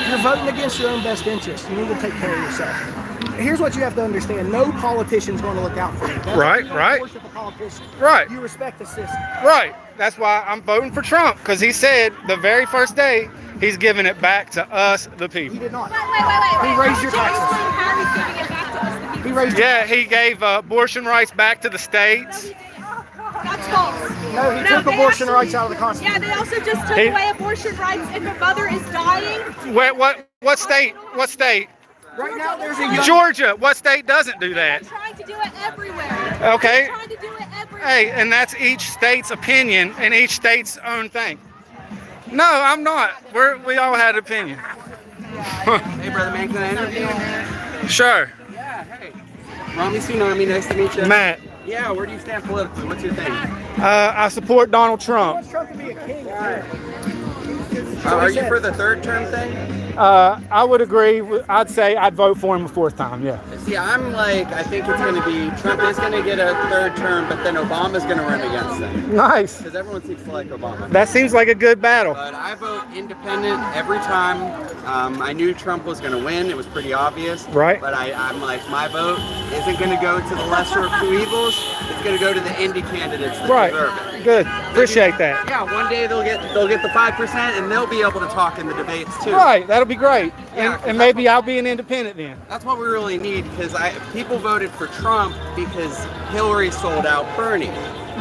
You're voting against your own best interest. You need to take care of yourself. Here's what you have to understand. No politician's going to look out for you. That's why you don't worship a politician. Right. You respect the system. Right. That's why I'm voting for Trump, because he said the very first day he's giving it back to us, the people. He did not. Wait. He raised your How taxes. he's giving it back to us, the people? He raised Yeah, he gave abortion rights back to the states. That's false. No, he took they abortion actually- rights out of the Constitution. Yeah, they also just took He- away abortion rights if a mother is dying. What state? What state? Right now there's a young... Georgia. What state doesn't do that? They're trying to do it everywhere. Okay. They're trying to do it everywhere. Hey, and that's each state's opinion and each state's own thing. No, I'm not. We all had opinion. Hey, brother man, can I interview? Sure. Yeah, hey. Rami Tsunami, nice to meet you. Matt, Yeah, where do you stand politically? What's your thing? I support Donald Trump. wants Trump to be a king. Are you for the third term thing? I would agree. I'd say I'd vote for him a fourth time. Yeah. See, I think it's going to be, Trump is going to get a third term, but then Obama's going to run against him. Nice. Because everyone seems to like Obama. That seems like a good battle. But I vote independent every time. I knew Trump was going to win. It was pretty obvious. Right. But I'm like, my vote isn't going to go to the lesser of two evils. It's going to go to the indie candidates that Right. deserve it. Good. Appreciate that. Yeah, one day they'll get the 5% and they'll be able to talk in the debates too. Right. That'll be great. Yeah, And maybe I'll be an independent then. That's what we really need, because people voted for Trump because Hillary sold out Bernie.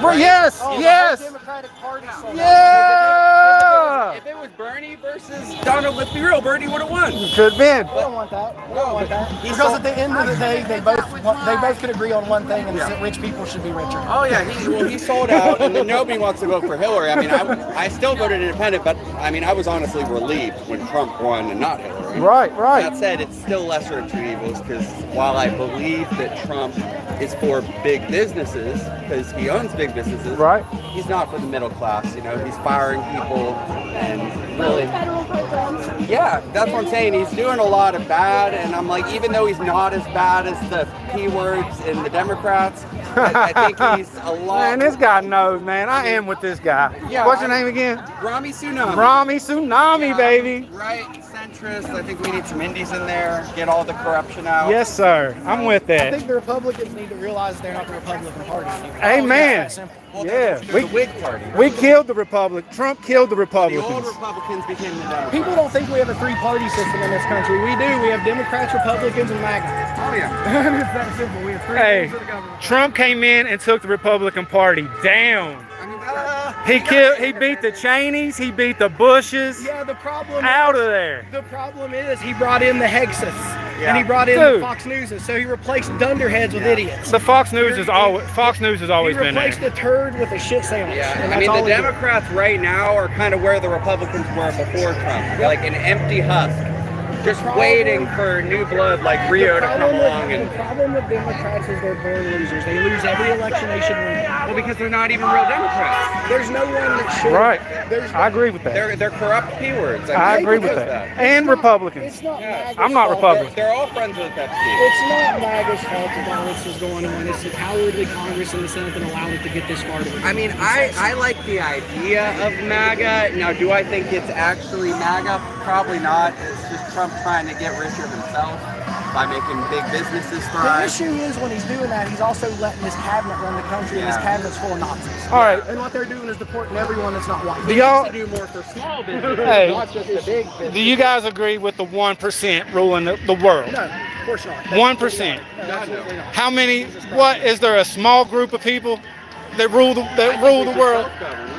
Right. Yes. Oh, yes. The Democratic Party sold out. Yeah. If it was Bernie versus Donald, let's be real, Bernie would have won. Could have been. We don't want that. We don't want that. He Because sold- at the end of the day, they both could agree on one thing, and it's that rich people should be richer. Oh yeah, he sold out, and then nobody wants to vote for Hillary. I mean, I still voted independent, but I mean, I was honestly relieved when Trump won and not Hillary. Right. Right. That said, it's still lesser of two evils, because while I believe that Trump is for big businesses, because he owns big businesses, Right. he's not for the middle class. You know, he's firing people and really. Federal programs. Yeah, that's what I'm saying. He's doing a lot of bad, and I'm like, even though he's not as bad as the P words and the Democrats, I think he's a lot. Man, this guy knows, man. I am with this guy. Yeah, What's your name again? Rami Tsunami. Rami Tsunami, Yeah, baby. Right, centrist. I think we need some indies in there. Get all the corruption out. Yes, sir. I'm with I that. think the Republicans need to realize they're not the Republican Party anymore. Amen. It's that simple. Yeah, The Whig Party. we killed the Republic. Trump killed the The Republicans. old Republicans became the Democrats. People don't think we have a three-party system in this country. We do. We have Democrats, Republicans, and MAGA. Oh yeah. It's that simple. We have three Hey, parties of the government. Trump came in and took the Republican Party down. I mean, He beat the Cheneys. He beat the Bushes. Yeah, the problem Out is, of there. The problem is he brought in the Hexas. Yeah. And he brought in Dude. the Fox News, so he replaced dunderheads with idiots. The Fox News has always He been there. replaced a turd with a shit sandwich. Yeah, and I that's mean, all the he did. Democrats right now are kind of where the Republicans were before Trump, like an empty husk, just waiting for new blood like Rio to come along. The problem with Democrats is they're born losers. They lose every election they should win. Well, because they're not even real Democrats. There's no one that should. Right. There's I agree with that. They're corrupt P-words. I mean, agree think with of that. And Republicans. It's not MAGA's I'm not fault. Republican. They're all friends with Pepsi. It's not MAGA's fault that all this is going on. It's the cowardly Congress and the Senate that allowed it to get this far. I mean, I like the idea of MAGA. Now, do I think it's actually MAGA? Probably not. It's just Trump trying to get richer himself by making big businesses The thrive. issue is when he's doing that, he's also letting his cabinet run the country, and his Yeah. cabinet's full of Nazis. All right. And what they're doing is deporting everyone that's not white. Do y'all? To do more for small businesses, Hey. not just the big business. Do you guys agree with the 1% ruling the world? No, of course not. 1%. No, absolutely not. How many? What is there? A small group of people that rule the world?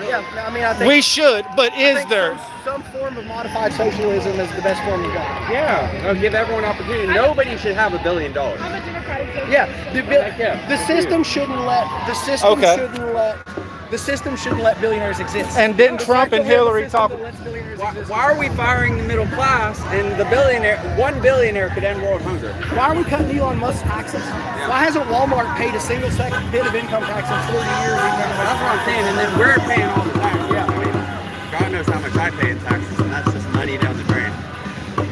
Yeah, I mean, I think We should, but I is think there? some form of modified socialism is the best form of government. Yeah, give everyone opportunity. Nobody should have $1 billion. Yeah, Yeah. the system shouldn't let Okay. the system shouldn't let billionaires exist. And didn't The Trump fact and that we have a Hillary system talk? that lets billionaires Why, exist. why are we firing the middle class and the billionaire? One billionaire could end world hunger. Why are we cutting Elon Musk's taxes? Why hasn't Walmart paid a single second bit of income tax in 40 years? That's what I'm saying. And then we're paying all the tax. Yeah. I mean, God knows how much I pay in taxes, and that's just money down the drain.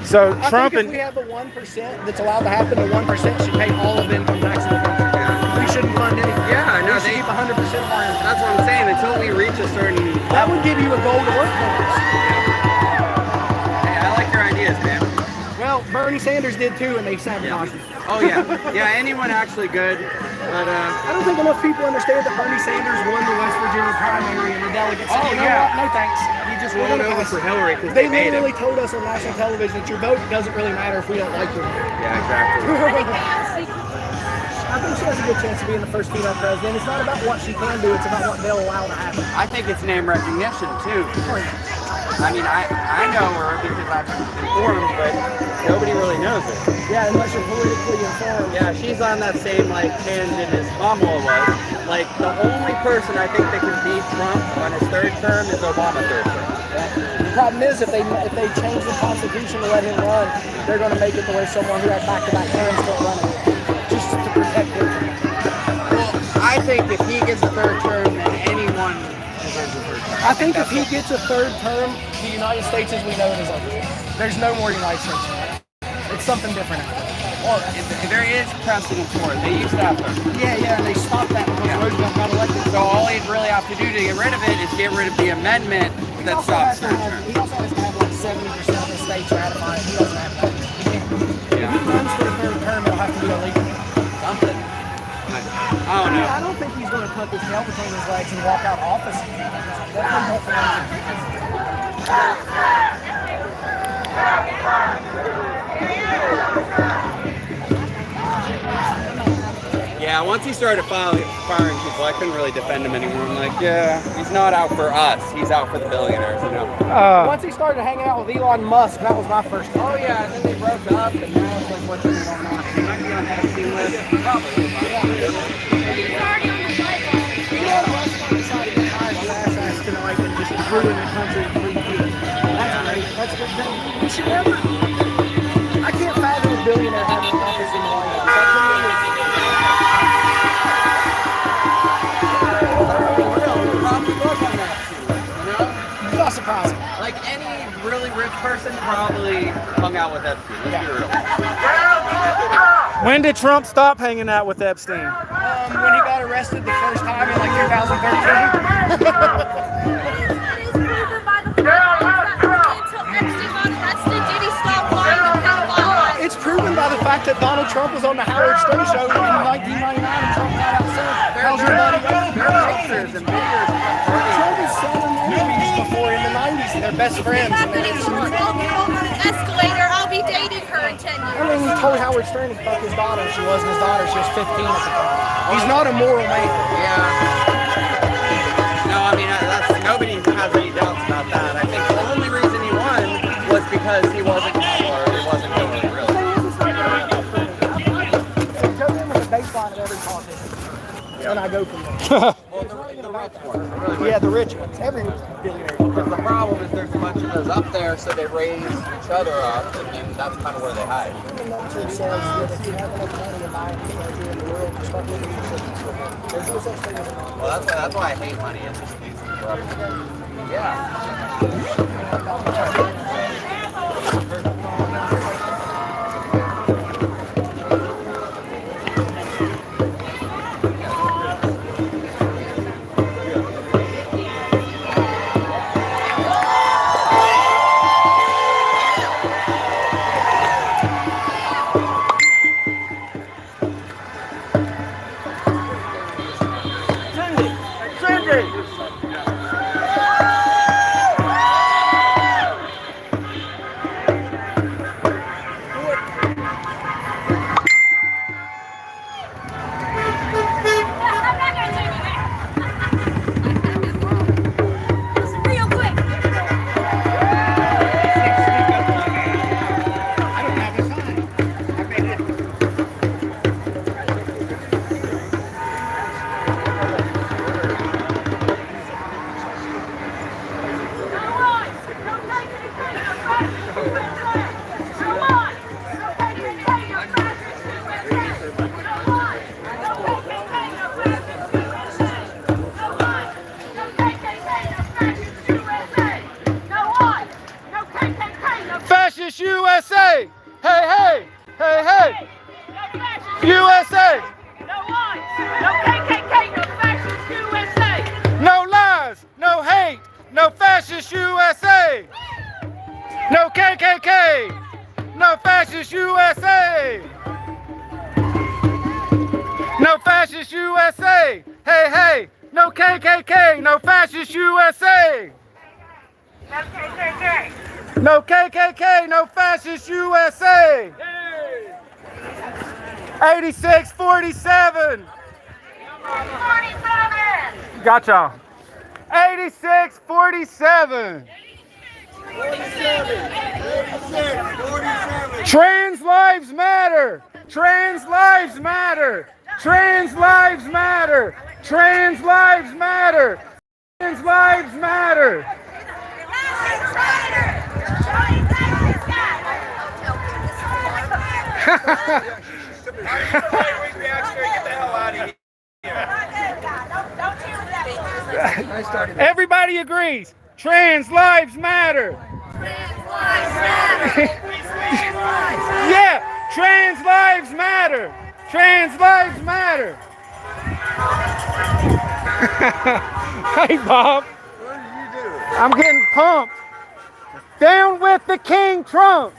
So I Trump think if we and have the 1% that's allowed to happen, the 1% should pay all of the income tax in the country. We shouldn't fund anything. Yeah, no, we should keep 100% of our income. That's what I'm saying. Until we reach a certain. That would give you a goal to work towards. Hey, I like your ideas, man. Well, Bernie Sanders did too, and they sabotaged it. Oh yeah, yeah. Anyone actually good, but I don't think enough people understand that Bernie Sanders won the West Virginia primary and the delegates said, you know what? No thanks. He just rolled won over for Hillary because They they made him. literally told us on national television that your vote doesn't really matter if we don't like you. Yeah, exactly. I think she has a good chance of being the first female president. It's not about what she can do, it's about what they'll allow to happen. I think it's name recognition too. I mean, I know her because I've informed, but nobody really knows her. Yeah, unless you're politically informed. Yeah, she's on that same like tangent as Kamala was. Like the only person I think that can beat Trump on his third term is Obama third term. The problem is if they change the Constitution to let him run, they're going to make it to where someone who had back-to-back terms can't run it. Just to protect him. Well, I think if he gets a third term, then anyone deserves a third term. I think if he gets a third term, the United States as we know it is over. There's no more United States. It's something different. Well, there is precedent for it. They used to have them. Yeah, and they stopped that because Roosevelt got elected. So all he'd really have to do to get rid of it is get rid of the amendment that stops third term. He also has to have like 70% of the states ratify it. He doesn't have that. Yeah. If he runs for the third term, it'll have to be illegal. Something. I don't know. I don't think he's going to tuck his tail between his legs and walk out of office. Definitely don't think Yeah, once he started firing people, I couldn't really defend him anymore. I'm like, yeah, he's not out for us. He's out for the billionaires, you know. Once he started hanging out with Elon Musk, that was my first time. Oh yeah, and then they broke up, and now it's like, what's going on? He might be on the Epstein list. Probably. Elon Musk decided to hire his ass tonight and just ruin the country in 3 years. That's great. That's a good thing. We should never. I can't fathom a billionaire having an office in the White House. That's what it is. It's not surprising. Like any really rich person probably hung out with Epstein. Let's be real. when did Trump stop hanging out with Epstein? When he got arrested the first time in like 2013. fact that Donald Trump was on the Howard Stern show in 1999 and Trump got outside. How's your buddy? Trump has selling interviews before in the 90s, and they're best friends. And they're Escalator, I'll be dating her in 10 years. I mean, he told Howard Stern he fucked his daughter. She wasn't his daughter. She was 15 at the time. He's not a moral man. Yeah. No, I mean, nobody has any doubts about that. I think the only reason he won was because he wasn't Hitler. He wasn't Hillary, really. Joe Biden was the baseline of every politician. And I go from there. Well, the rich ones. Yeah, the rich ones. Every billionaire. Because the problem is there's a bunch of those up there, so they raise each other up, and then that's kind of where they hide. And that too says that if you have enough money to buy anything in the world, just start looking at chickens for them. There's no such thing as a Well, that's why I hate money. It just leads to corruption. Yeah. Fascist USA! Hey, hey! Hey, hey! USA! No lies, no KKK, no fascist USA. No lies, no hate, no fascist USA! No KKK, no fascist USA! No fascist USA! Hey, hey! No KKK, no fascist USA! No KKK. No KKK, no fascist USA! 8647! 47. Gotcha. 8647! Trans lives matter! Trans lives matter! Trans lives matter! Trans lives matter! Trans lives matter! Everybody agrees. Trans lives matter. Yeah, trans lives matter. Trans lives matter. Hey, Bob. What are you doing? I'm getting pumped. Down with the King Trump.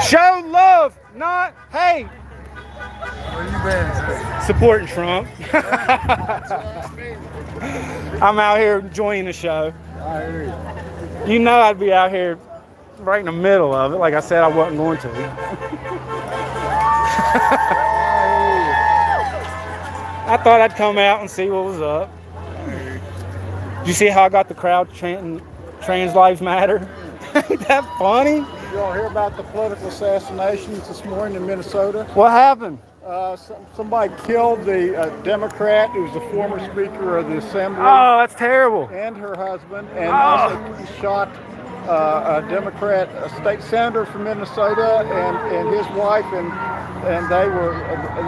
Show love, not hate. Where you been? Supporting Trump. I'm out here enjoying the show. I hear you. You know I'd be out here right in the middle of it. Like I said, I wasn't going to. I thought I'd come out and see what was up. Did you see how I got the crowd chanting Trans Lives Matter? Ain't that funny? Y'all hear about the political assassinations this morning in Minnesota? What happened? Somebody killed the Democrat who was the former Speaker of the Assembly. Oh, that's terrible. And her husband, and also shot a Democrat, a state senator from Minnesota, and his wife, and they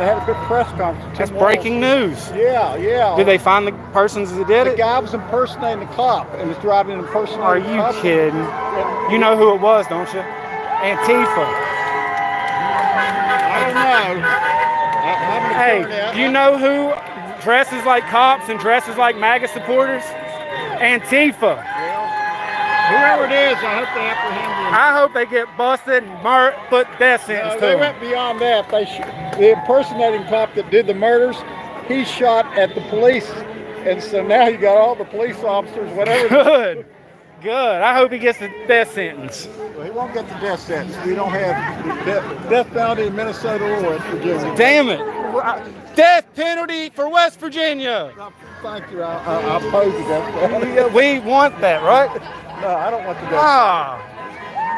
had a big press conference. That's breaking news. Yeah, yeah. Did they find the persons that did it? The guy was impersonating the cop and was driving an impersonating Are the you cop. kidding? You know who it was, don't you? Antifa. I don't know. Hey, you know who dresses like cops and dresses like MAGA supporters? Antifa. Whoever it is, I hope they apprehend him. I hope they get busted and put death sentence No, to they them. went beyond that. The impersonating cop that did the murders, he shot at the police, and so now you got all the police officers, whatever. Good. Good. I hope he gets the death sentence. Well, he won't get the death sentence. We don't have death penalty in Minnesota or West Virginia. Damn it. Death penalty for West Virginia. Thank you. I oppose the death penalty. We want that, right? No, I don't want the death Ah. penalty.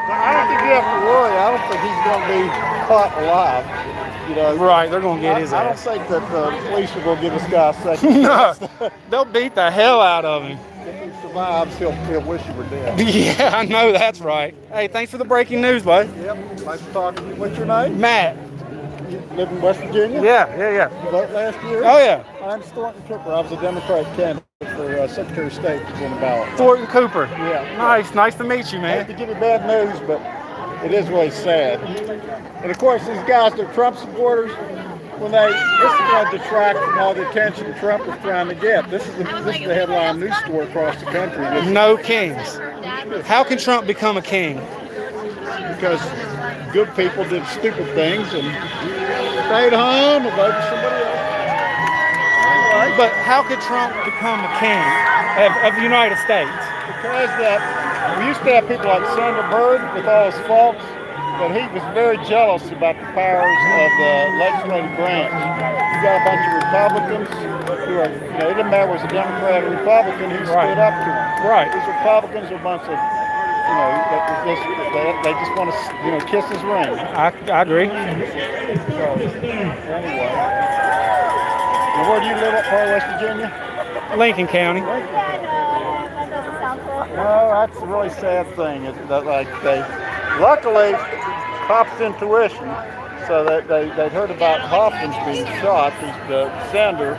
I don't think you have to worry. I don't think he's going to be caught alive. You know, right, they're going to get his I don't ass. think that the police are going to give this guy a second No, chance. they'll beat the hell out of him. If he survives, he'll wish he were dead. Yeah, I know that's right. Hey, thanks for the breaking news, bud. Yep, nice talking to you. What's your name? Matt. You live in West Virginia? Yeah. You voted last year? Oh, yeah. I'm Thornton Cooper. I was a Democratic candidate for Secretary of State on the ballot. Thornton Cooper. Yeah. Nice to meet you, I man. hate to give you bad news, but it is really sad. And of course, these guys, they're Trump supporters. This is going to detract from all the attention Trump is trying to get. This is the headline news story across the country. No kings. How can Trump become a king? Because good people did stupid things and stayed home or voted for somebody else. Anyway, But how could Trump become a king of the United States? because we used to have people like Senator Byrd with all his faults, but he was very jealous about the powers of the legislative branch. You got a bunch of Republicans who are, it didn't matter whether it was a Democrat or Republican, he stood up to them. Right. These Republicans are a bunch of, they just want to, kiss his ring. I agree. So, anyway. And where do you live up part of West Virginia? Lincoln County. No, that's a really sad thing. Is that luckily, cops intuition, so that they'd heard about Hoffman's being shot, the senator,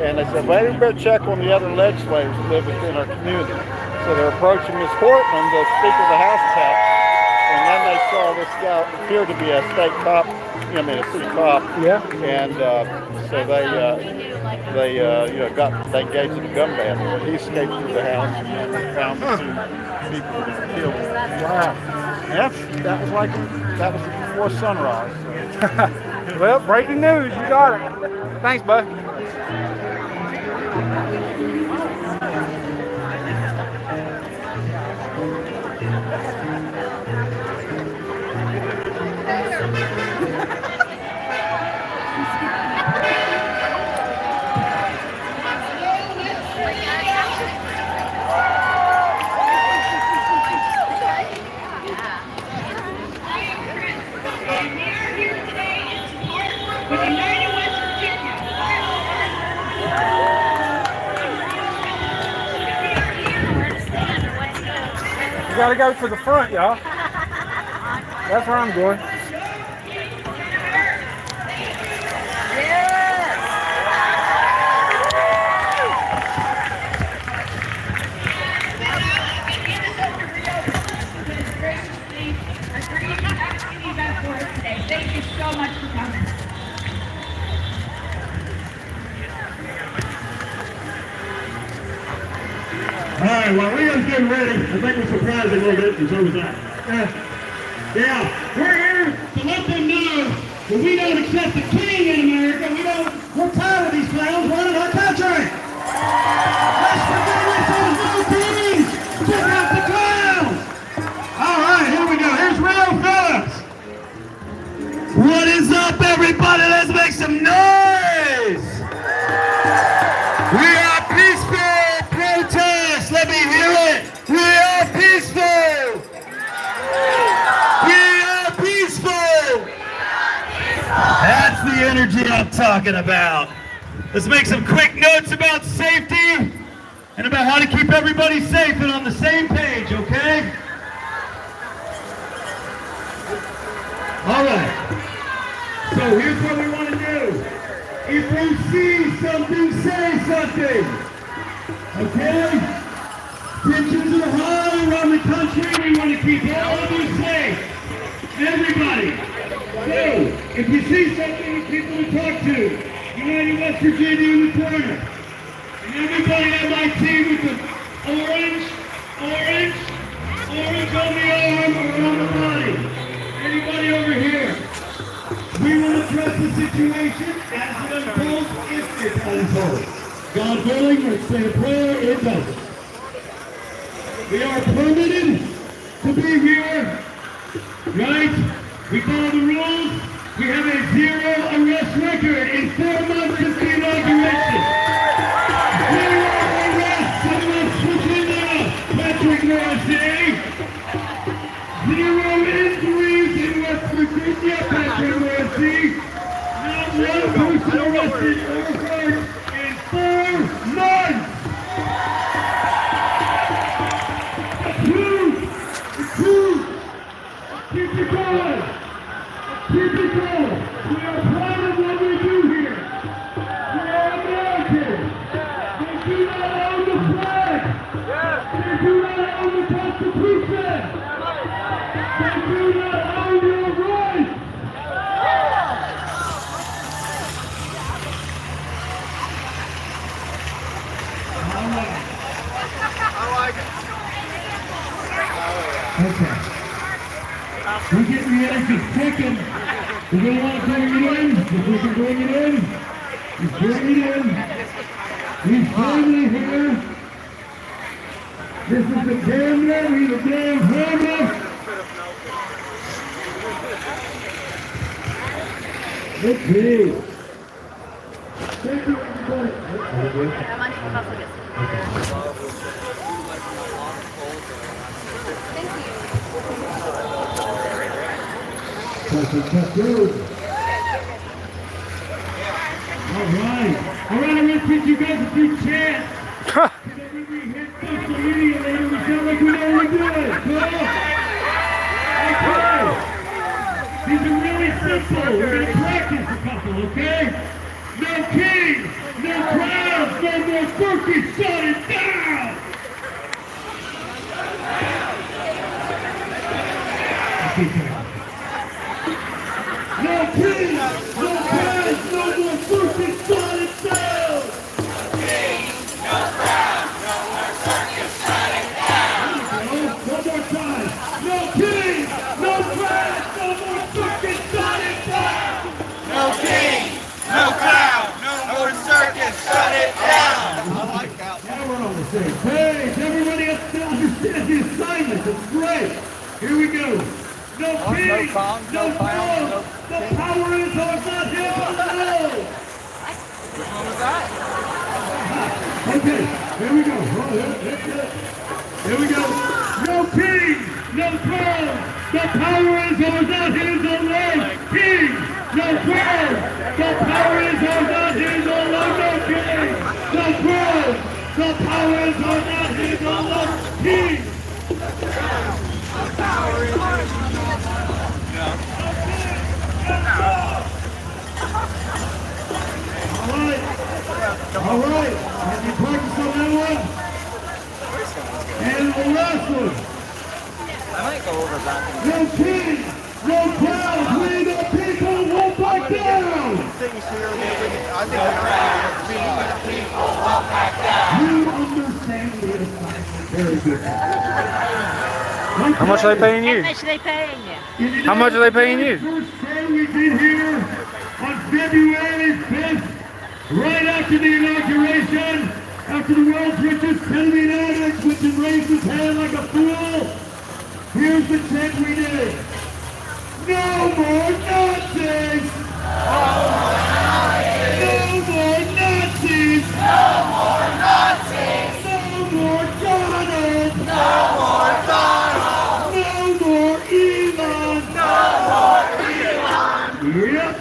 and they said, well, we better check on the other legislators that live within our community. So they're approaching Ms. Portman, the Speaker of the House tax, and then they saw this guy appeared to be a state cop, a city cop. Yeah. And so they engaged in a gun battle. He escaped through the house and they found the two people that had killed him. Wow. And that was before sunrise. So. Well, breaking news. You got it. Thanks, bud. You gotta go to the front, y'all. That's where I'm going. Thank you so much for coming. All right, while Leo's getting ready, I think we're surprised a little bit, and so was I. We're here to let them know that we don't accept the king in America. We're tired of these clowns running our country. Let's forget those no kings. Check out the clowns. All right, here we go. Here's Real Phillips. What is up, everybody? Let's make some noise. We are peaceful protest. Let me hear it. We are peaceful. We are peaceful. That's the energy I'm talking about. Let's make some quick notes about safety and about how to keep everybody safe and on the same page, okay? All right. So here's what we want to do. If you see something, say something. Okay? Tensions are high around the country. We want to keep all of you safe. Everybody. So, if you see something, people to talk to. United West Virginia in the corner. And everybody at my team with the orange, Orange on the arm or on the body. Anybody over here? We will address the situation as it unfolds if it unfolds. God willing, let's say a prayer, it doesn't. We are permitted to be here, right? We follow the rules. We have a 0 arrest record in 4 months since the inauguration. 0 arrests in West Virginia, Patrick Morrissey. 0 injuries in West Virginia, Patrick Morrissey. Not one person arrested or hurt in 4 months. Keep it going. Keep it going. We are proud of what we do here. We are Americans. They do not own the flag. They do not own the Constitution. They do not own your rights. Okay. We're getting ready to second. We're going to want to bring it in. If we can bring it in, we bring it in. We family here. This is the camera. We the damn camera. Okay. Thank you, everybody. All right, I want to give you guys a big chance. So that when we hit social media later, we sound like we know what we're doing. Cool? Okay. These are really simple. We're going to practice a couple, okay? No kings, no crowds, no more circus. Shut it down. No kings, no crowds, no more circus. Shut it down. No kings, no crowds, no more circus. Shut it down. One more time. No kings, no crowds, no more circus. Shut it down. No kings, no crowds, no more circus. Shut it down. I like that. Now we're on the same page. Everybody understands the assignment. It's great. Here we go. No king, no throne. The power is ours, not his alone. Which one was that? Okay, here we go. Here we go. No king, no throne. The power is ours, not his alone. King, no throne. The power is ours, not his alone. No king, no throne. The power is ours, not his alone. King. The power is ours. All right. Have you practiced on that one? And the last one. I might go over that. No king, no crowd, we the people won't back down. You understand the assignment. Very good. How much are they paying you? How much are they paying you? How much are they paying you? First show we did here on February 5th, right after the inauguration, after the world's richest ketamine addict went and raised his hand like a fool. Here's the chant we did. No more Nazis! No more Nazis! No more Nazis! No more Donald! No more Donald! No more Elon! No more Elon! Yep.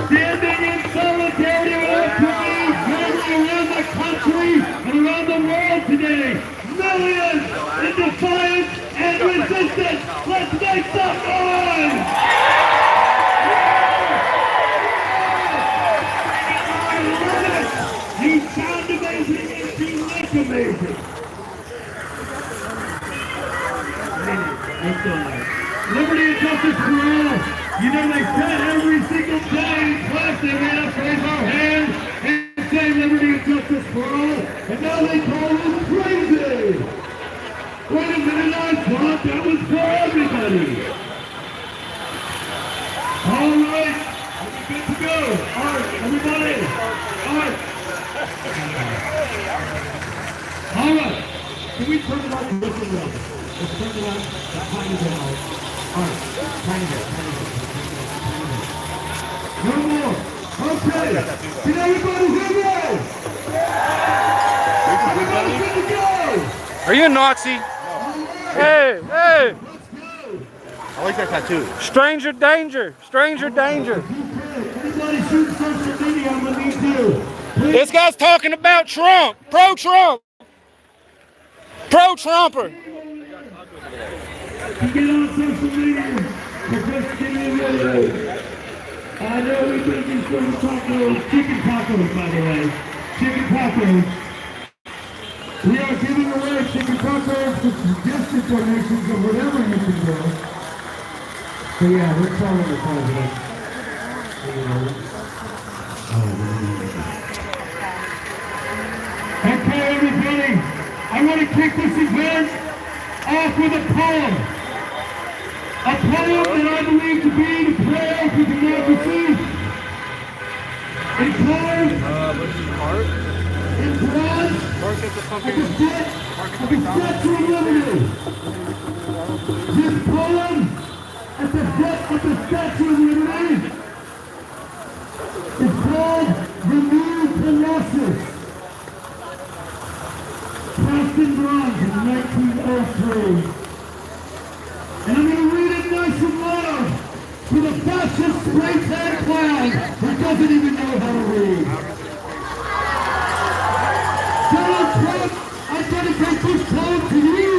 Standing in solidarity with our communities around the country and around the world today. Millions in defiance and resistance. Let's make some noise! You sound amazing and you look amazing. Liberty and justice for all. You know they said every single day in class they made us raise our hands and say liberty and justice for all. And now they call us crazy. Wait a minute, That was for everybody. All right. Are we good to go? All right, everybody. All right. All right. Can we turn it on just a little bit? Let's turn it on a tiny bit out. All right. Tiny bit. No more. Okay. Can everybody hear me? Everybody good to go? Are you a Nazi? Hey, hey! I like that tattoo. Stranger danger! Stranger danger! Everybody shoot social media, I'm gonna need you. This guy's talking about Trump! Pro-Trump! Pro-Trumper! To get on social media, just give me a minute. I know we've been these some tacos, chicken tacos, by the way. Chicken tacos. We are giving away chicken tacos for suggested donations of whatever you can do. So yeah, we're calling the president. Okay, everybody, I want to kick this event off with a poem. A poem that I believe to be the prayer for democracy. In bronze, at the foot of the Statue of Liberty. This poem at the foot of the Statue of Liberty is called The New Colossus. Cast in bronze in 1903. And I'm going to read it nice and loud to the fascist spray-tan clown who doesn't even know how to read. Donald Trump, I dedicate this poem to you.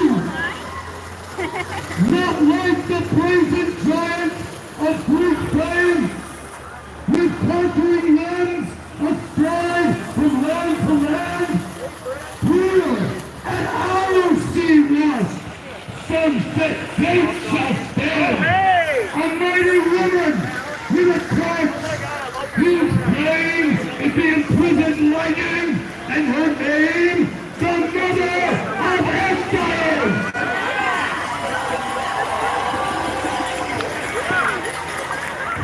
Not like the brazen giant of Greek fame, with conquering lands astride from land to land. Here at our sea wash, sunset gates shall stand. A mighty woman with a torch, whose flame is the imprisoned lightning, and her name, the Mother of Empires.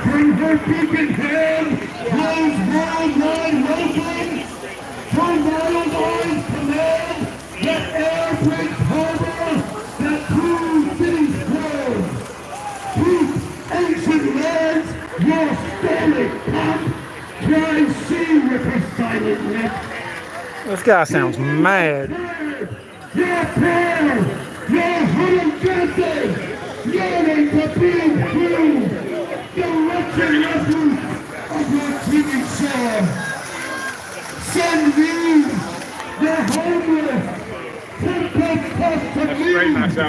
From her beacon hand flows worldwide welcome, her wild eyes command that air brings harbor, that two cities grow. Keep ancient lands, your storic pomp, dry sea with her silent lips. This guy sounds mad. Your prayer, your huddle gases, yearning to be true, the wretched refuge of your teeming shore. Send me, the homeless, tempest to me.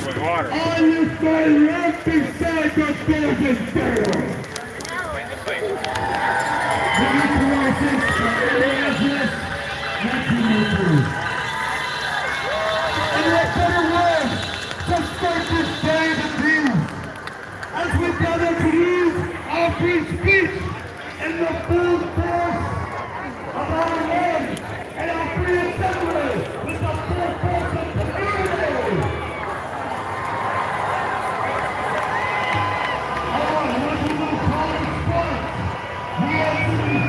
With water. Are you going right beside the golden door? The crisis and what better way to start this day than these? As we gather to use our free speech in the full force of our land and our free assembly with the full force of community.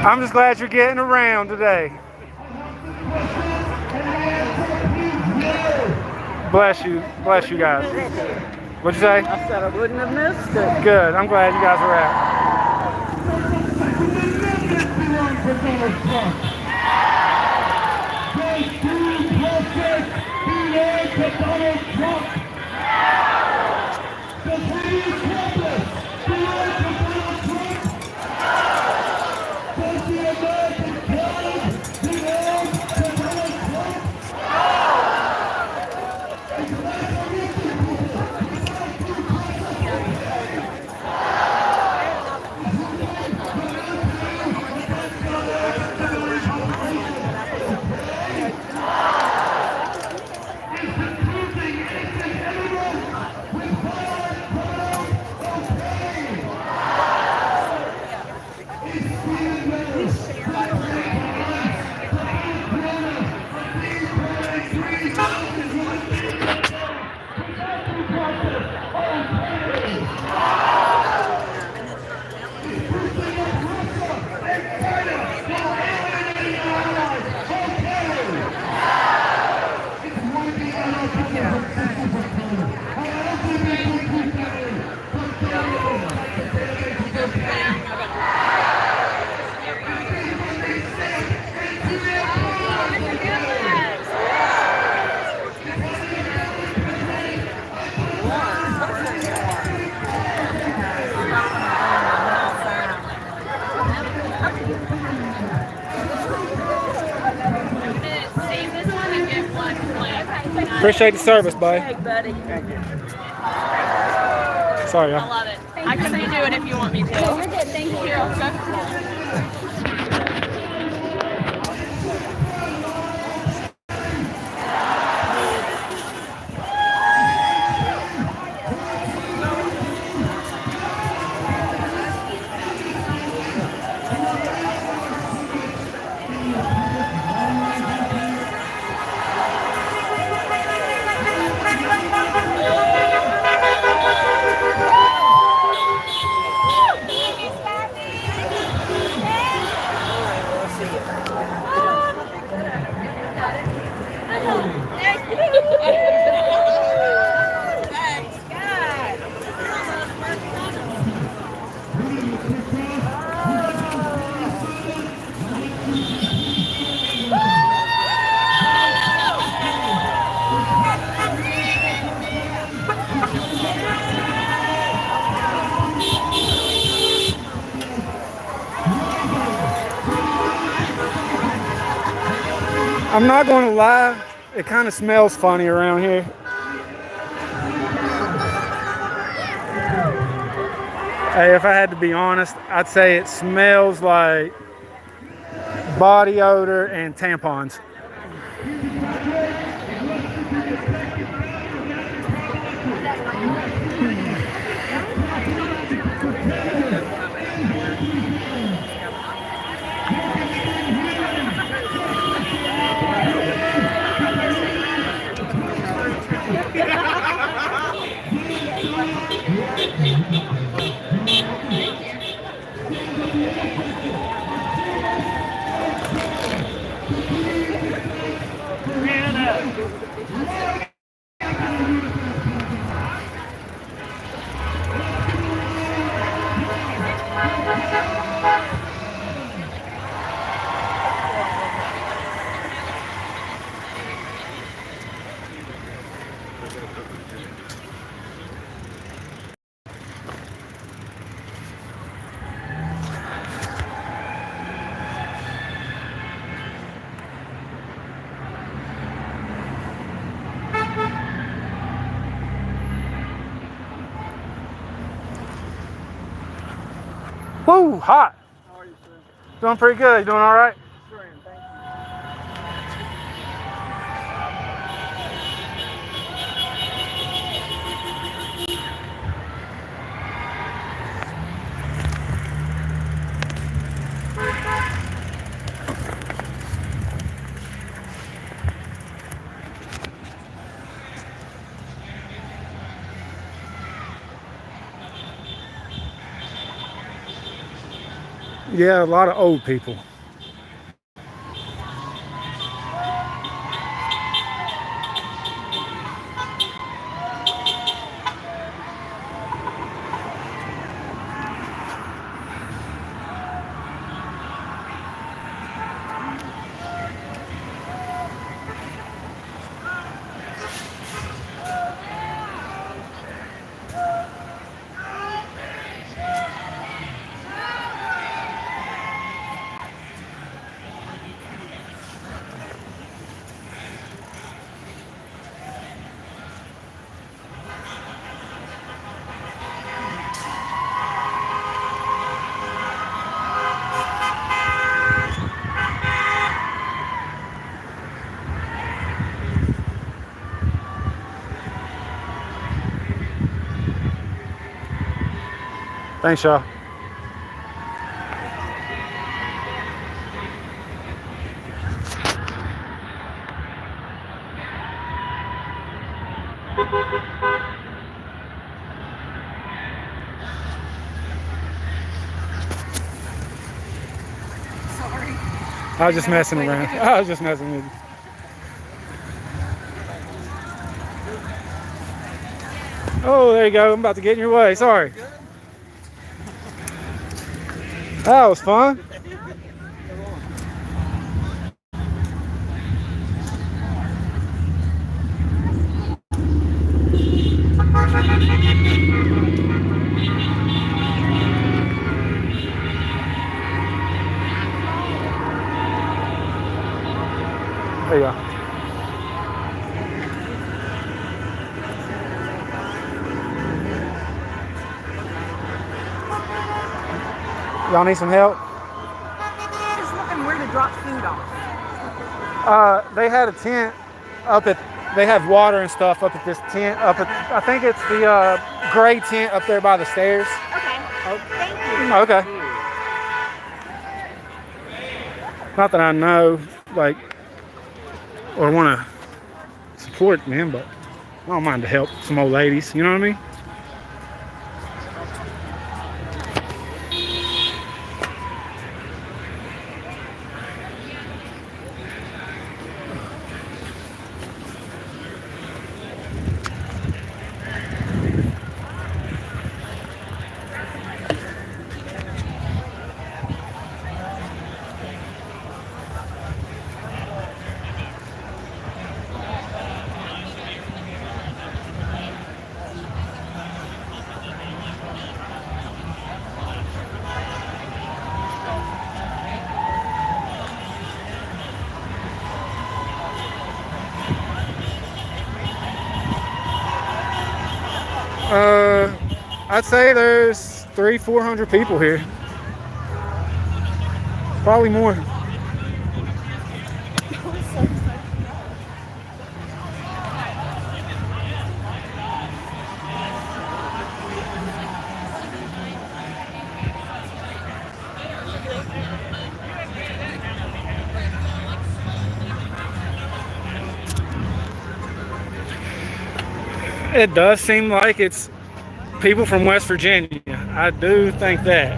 I'm just glad you're getting around today. Bless you guys. What'd you say? I said I wouldn't have missed it. Good. I'm glad you guys are out. Appreciate the service, bud. Hey, buddy. Sorry, I y'all. love it. I can redo it if you want me to. You're good. Thank you. Here, I'll go. I'm not going to lie, it kind of smells funny around here. Hey, if I had to be honest, I'd say it smells like body odor and tampons. Woo, hot. How are you, sir? Doing pretty good. You doing all right? Sure am, thank Yeah, a lot of old people. Thanks, y'all. I was just messing around. I was just messing with you. Oh, there you go. I'm about to get in your way. Sorry. That was fun. There you go. Y'all need some help? Just looking where to drop food off. They had a tent up at, they have water and stuff up at this tent up at, I think it's the gray tent up there by the stairs. Okay. Thank you. Okay. Not that I know, like, or want to support them, but I don't mind to help some old ladies, you know what I mean? I'd say there's 300-400 people here. Probably more. It does seem like it's people from West Virginia. I do think that.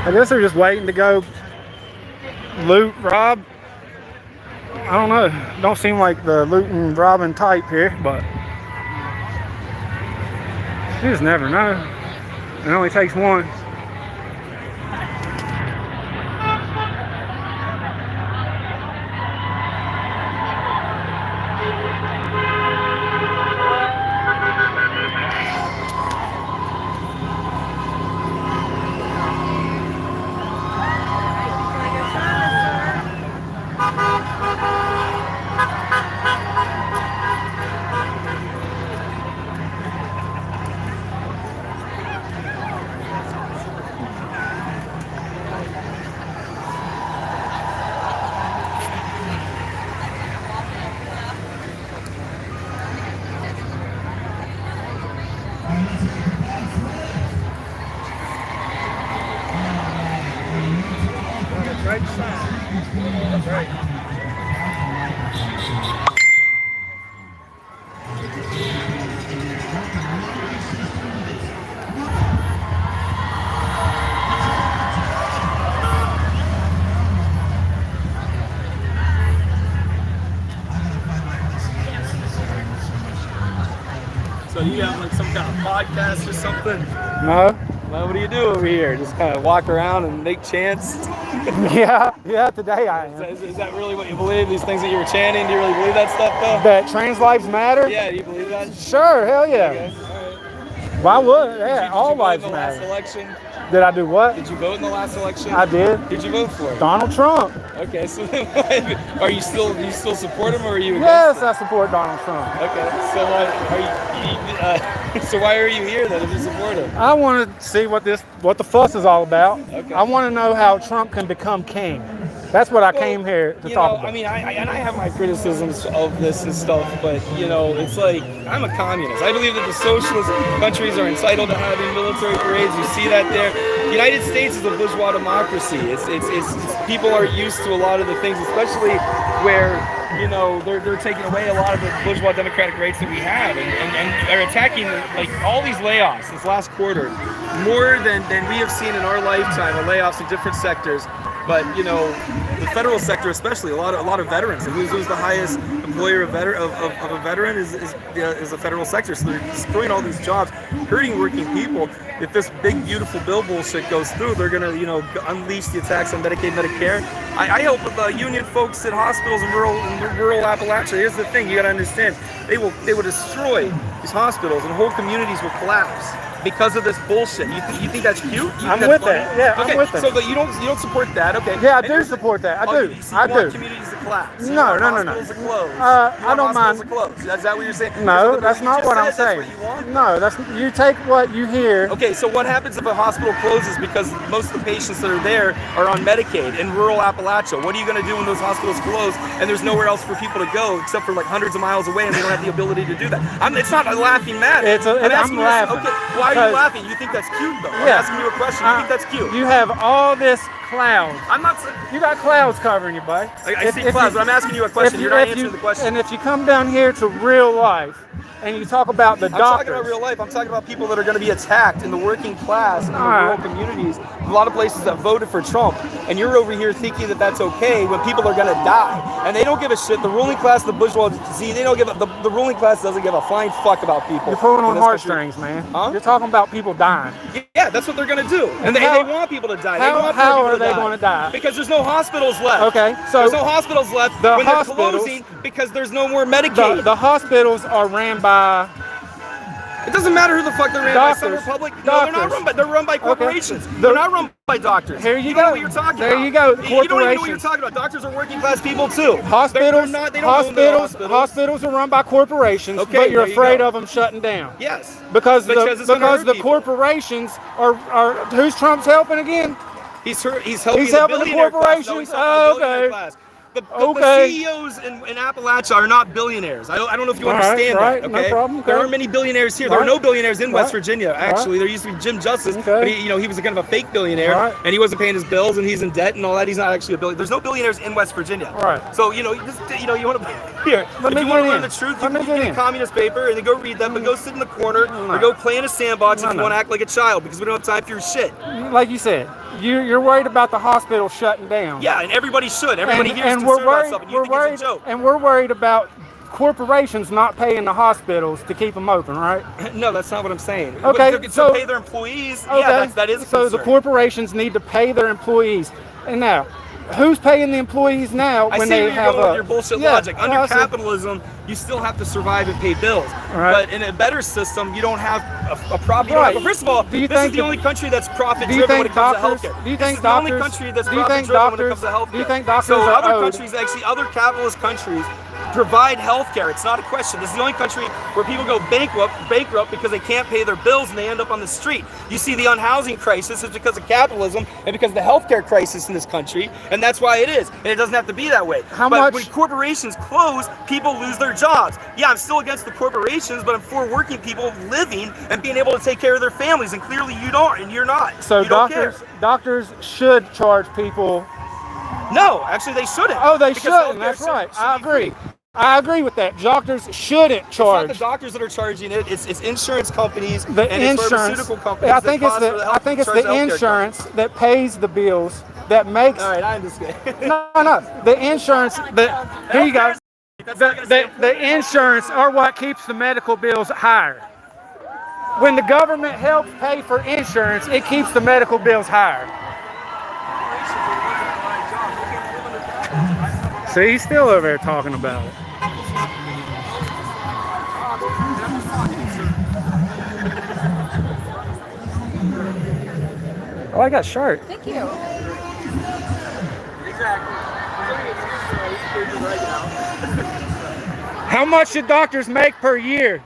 I guess they're just waiting to go loot, rob. I don't know. Don't seem like the looting, robbing type here, but you just never know. It only takes one. So you have like some kind of podcast or something? No. Well, what do you do over here? Just kind of walk around and make chants? yeah, today I am. Is that really what you believe? These things that you were chanting, do you really believe that stuff though? That trans lives matter? Yeah, do you believe that? Sure, hell yeah. Okay. All right. Why would? Yeah, all lives Did you vote in the last matter. election? Did I do what? Did you vote in the last election? I did. Who'd you vote for? Donald Trump. Okay, so are you still support him or are you against Yes, him? I support Donald Trump. Okay, so so why are you here then if you support him? I want to see what the fuss is all about. Okay. I want to know how Trump can become king. That's what I came here to talk about. I mean, I have my criticisms of this and stuff, but it's like I'm a communist. I believe that the socialist countries are entitled to having military parades. You see that there. The United States is a bourgeois democracy. It's people are used to a lot of the things, especially where they're taking away a lot of the bourgeois democratic rights that we have, and are attacking like all these layoffs this last quarter, more than we have seen in our lifetime of layoffs in different sectors. But the federal sector, especially, a lot of veterans. And who's the highest employer of a veteran is the federal sector. So they're destroying all these jobs, hurting working people. If this big beautiful bill bullshit goes through, they're gonna unleash the attacks on Medicaid, Medicare. I hope the union folks at hospitals in rural Appalachia. Here's the thing: you gotta understand, they will destroy these hospitals and whole communities will collapse. because of this bullshit. You think that's cute? You think I'm that's with funny? that. Yeah, okay, I'm with that. So you don't support that, okay? Yeah, I And do you're- support that. I Oh, do. so I you want do. communities to collapse. You No, want no, no, no. hospitals to close. I don't mind. Hospitals to close. Is that what you're saying? No, Because that's you not just what I'm said saying. That's what you want? No, that's you take what you hear. Okay, so what happens if a hospital closes because most of the patients that are there are on Medicaid in rural Appalachia? What are you going to do when those hospitals close and there's nowhere else for people to go except for like hundreds of miles away and they don't have the ability to do that? It's not a laughing matter. I'm laughing. Okay, why are you laughing? You think that's cute though? I'm asking you a question. You think that's cute? You have all this clouds. I'm not. You got clouds covering you, buddy. I see clouds, but I'm asking you a question. You're not answering the question. And if you come down here to real life and you talk about the I'm doctors. talking about real life. I'm talking about people that are going to be attacked in the working class and in the rural communities. A lot of places that voted for Trump, and you're over here thinking that that's okay when people are going to die, and they don't give a shit. The ruling class, the bourgeoisie, they don't give a, the ruling class doesn't give a flying fuck about people. You're pulling on heartstrings, man. Huh? You're talking about people dying. Yeah, that's what they're going to do, and they want people to die. How are they going to die? Because there's no hospitals left. Okay, so there's no hospitals left when they're closing because there's no more Medicaid. The hospitals are ran by. It doesn't matter who the fuck they're ran by. Some Republic. No, they're not run by. They're run by corporations. Okay. They're not run by doctors. Here you go. go. Know what you're talking there about. You go. You don't even know what you're talking about. Doctors are working class people too. Hospitals. They don't own their hospitals. Hospitals are run by corporations, okay, but you're afraid of them shutting down. Yes. Because the people. corporations are who's Trump's helping again? He's helping the corporations. Okay. The CEOs in Appalachia are not billionaires. I don't know if you understand that. Okay, no problem. There aren't many billionaires here. There are no billionaires in West Virginia. Actually, there used to be Jim Justice, but he was a kind of a fake billionaire, and he wasn't paying his bills, and he's in debt and all that. He's not actually a billionaire. There's no billionaires in West Virginia. Right. So you want to here. If you want to learn the truth, you can get a communist paper and then go read them, but go sit in the corner or go play in a sandbox if you want to act like a child because we don't have time for your shit. Like you said. You're worried about the hospital shutting down. Yeah, and everybody should. Everybody here is concerned about stuff, and you think it's a joke. And we're worried about corporations not paying the hospitals to keep them open, right? No, that's not what I'm saying. Okay, so pay their employees. Okay. Yeah, that is a so concern. the corporations need to pay their employees. And now, who's paying the employees now when they have your bullshit logic? Under capitalism, you still have to survive and pay bills. Right. But in a better system, you don't have a profit. Right. But first of all, this is the only country that's profit-driven when it comes to healthcare. Do you think the only country that's profit-driven when it comes to healthcare. Do you think doctors so are other countries, actually, other capitalist countries provide healthcare. It's not a question. This is the only country where people go bankrupt because they can't pay their bills and they end up on the street. You see, the unhousing crisis is because of capitalism and because of the healthcare crisis in this country, and that's why it is. And it doesn't have to be that way. But when corporations close, people lose their jobs. Yeah, I'm still against the corporations, but I'm for working people living and being able to take care of their families. And clearly, you don't, and you're not. So doctors should charge people. No, actually, they shouldn't. Oh, they shouldn't. That's right. I agree. I agree with that. Doctors shouldn't charge. It's not the doctors that are charging it. It's insurance companies and insurance, it's pharmaceutical companies. I think it's the insurance that pays the bills that makes. All right, I understand. No. The insurance that here you go. The insurance are what keeps the medical bills higher. When the government helps pay for insurance, it keeps the medical bills higher. See, he's still over there talking about it. I like that shirt. Thank you. How much should doctors make per year?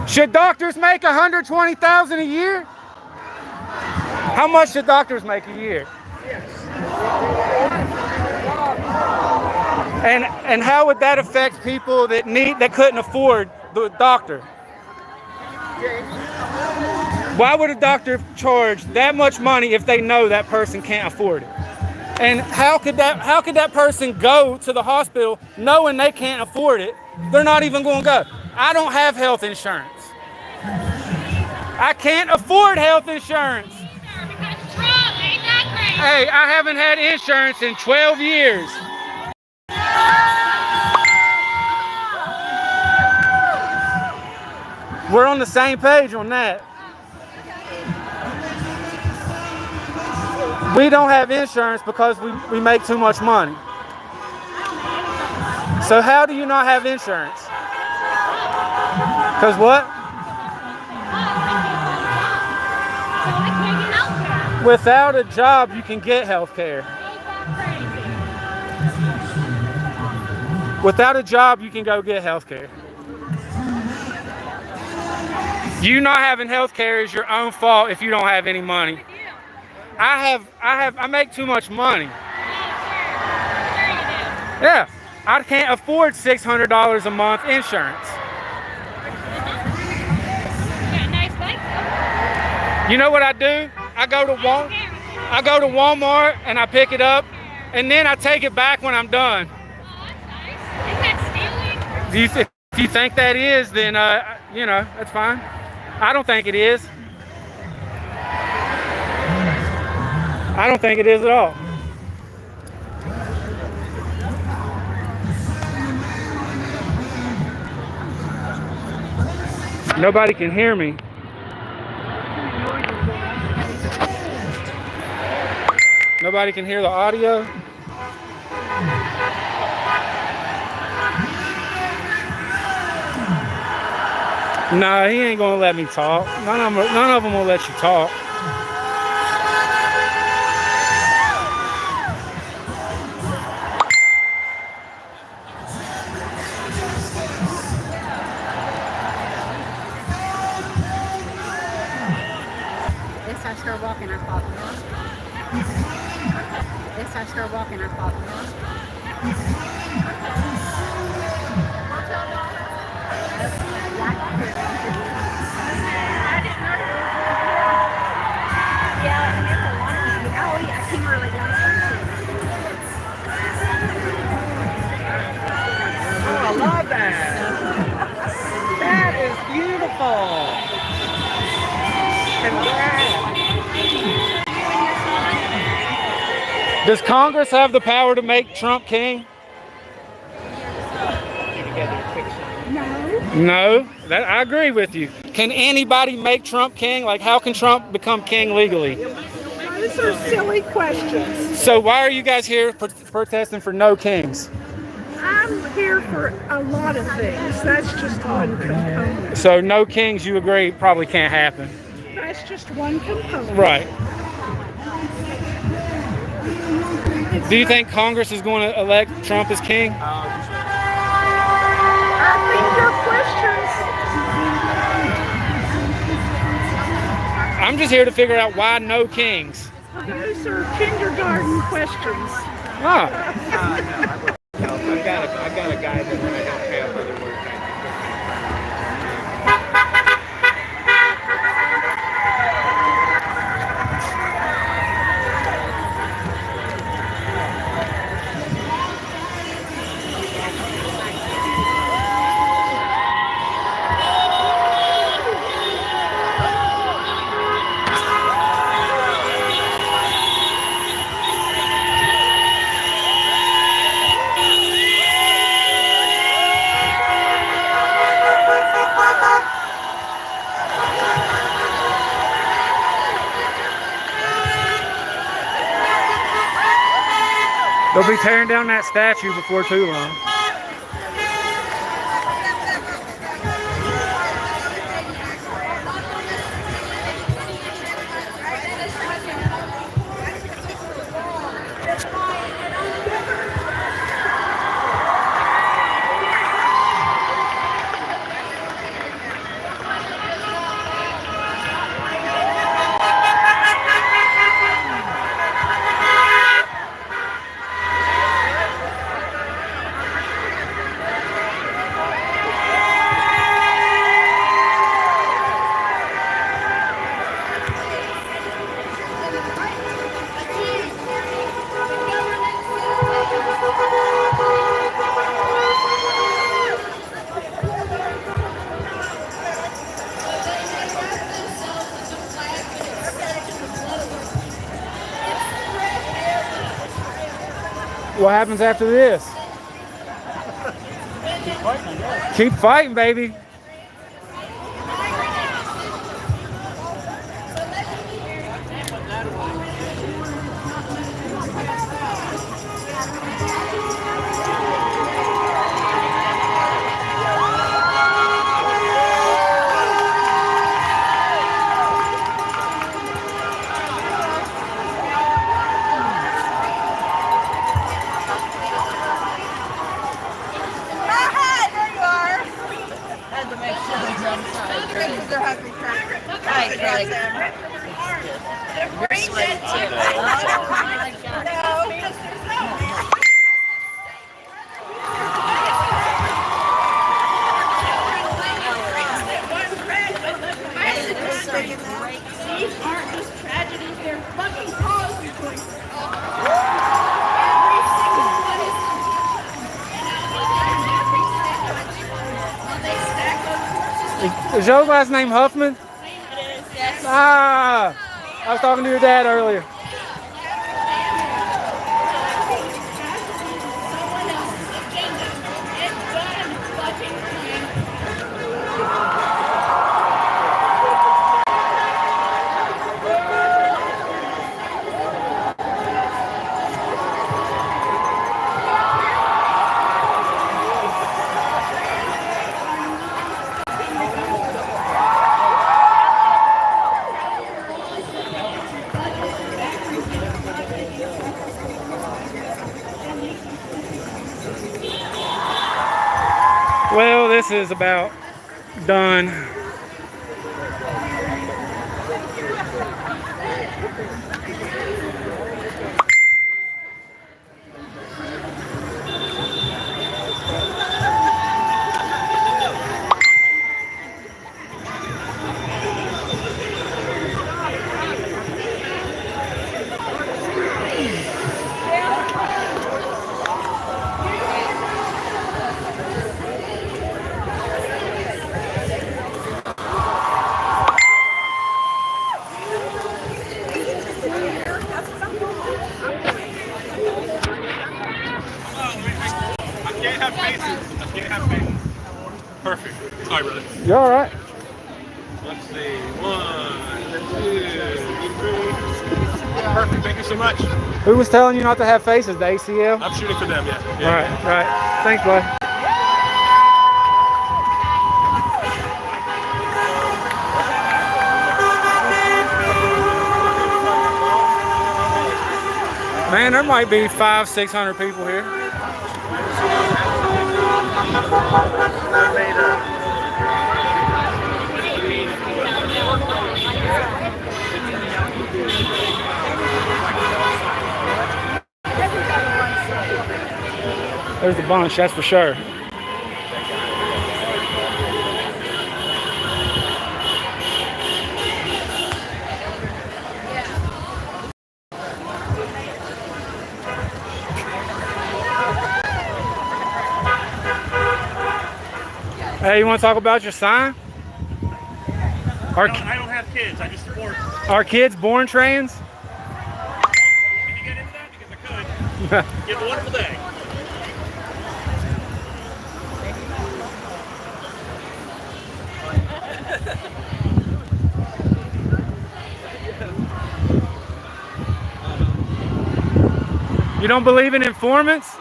Should doctors make $120,000 a year? How much should doctors make a year? And how would that affect people that couldn't afford the doctor? Why would a doctor charge that much money if they know that person can't afford it? And how could that person go to the hospital knowing they can't afford it? They're not even going to go. I don't have health insurance. I can't afford health insurance. Hey, I haven't had insurance in 12 years. We're on the same page on that. We don't have insurance because we make too much money. So how do you not have insurance? Because what? Without a job, you can get health care. Without a job, you can go get health care. You not having health care is your own fault if you don't have any money. I make too much money. Yeah, I can't afford $600 a month insurance. You know what I do? I go to Walmart and I pick it up, and then I take it back when I'm done. If you think that is, then you know, that's fine. I don't think it is. I don't think it is at all. Nobody can hear me. Nobody can hear the audio. Nah, he ain't gonna let me talk. None of them will let you talk. As I start walking, I fall down. As I start walking, I fall down. Oh, I love that. That is beautiful. Congrats. Does Congress have the power to make Trump king? No, I agree with you. Can anybody make Trump king? Like, how can Trump become king legally? Those are silly questions. So why are you guys here protesting for no kings? I'm here for a lot of things. That's just one component. So no kings, you agree, probably can't happen. That's just one component. Right. Do you think Congress is going to elect Trump as king? I think your questions. I'm just here to figure out why no kings. Those are kindergarten questions. Ah. I got a guy that I don't have other work. They'll be tearing down that statue before too long. What happens after this? Keep fighting, baby. sweaty too. These aren't just tragedies, they're fucking causes. Is your last name Huffman? It is, yes. Ah, I was talking to your dad earlier. Well, this is about done. Perfect. Sorry, brother. You all right? Let's see. 1, 2, 3. Perfect. Thank you so much. Who was telling you not to have faces? The ACL? I'm shooting for them, yeah. All right, right. Thanks, bud. Man, there might be 500-600 people here. There's a bunch, that's for sure. Hey, you want to talk about your sign? I don't have kids. I just support. Are kids born trans? Can you get into that? Because I could. You have a wonderful day. You don't believe in informants?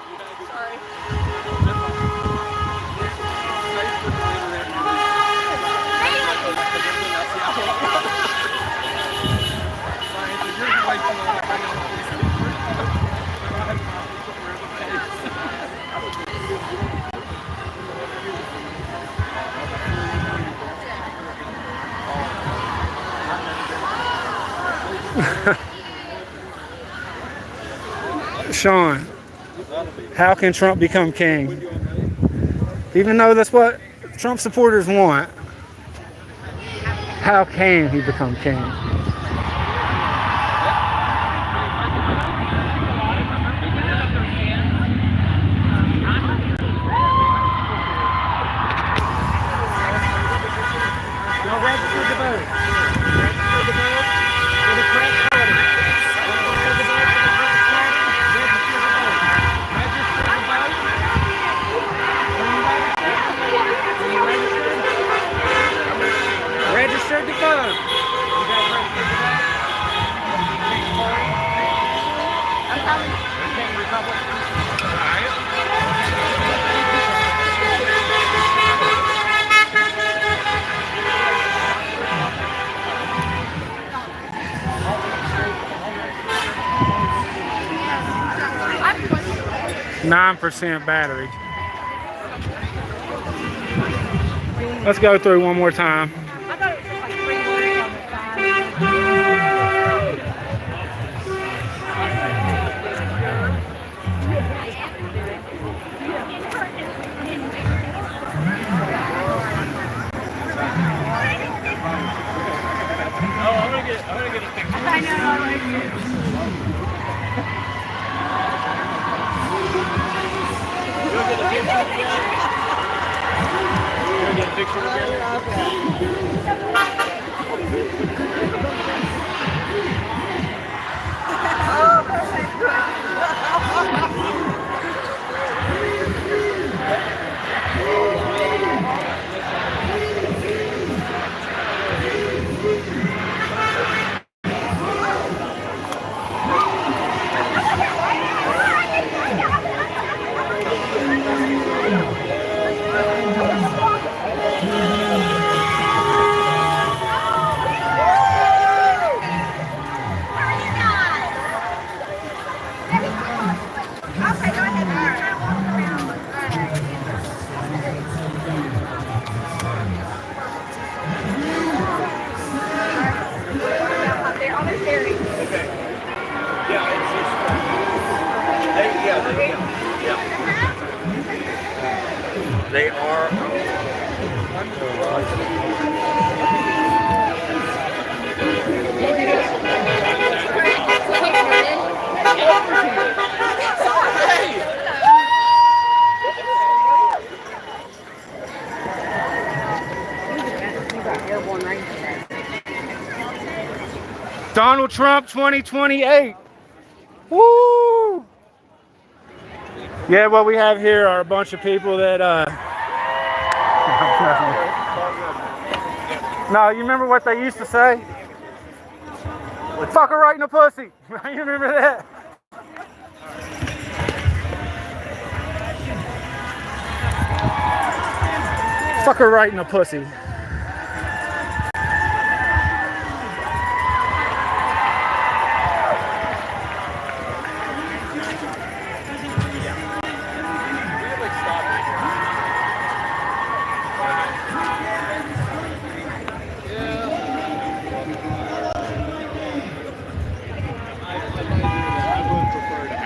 Sean, how can Trump become king? Even though that's what Trump supporters want, how can he become king? Registered to vote. Nine 9% battery. Let's go through one more time. gonna get a picture. I know, I like it. You wanna get a picture together? You wanna get a picture They are. Donald Trump 2028. Woo! Yeah, what we have here are a bunch of people that no, you remember what they used to say? Fuck her right in the pussy. You remember that? Fuck her right in the pussy.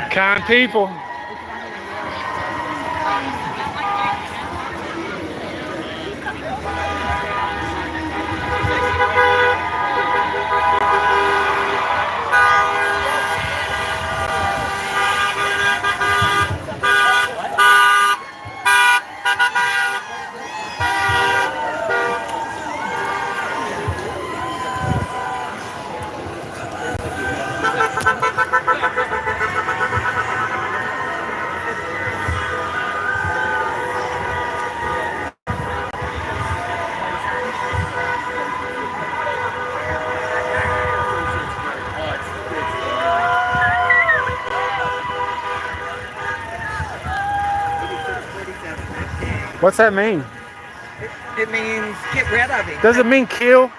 Kind people. What's that mean? It means get rid of him. Does it mean kill? I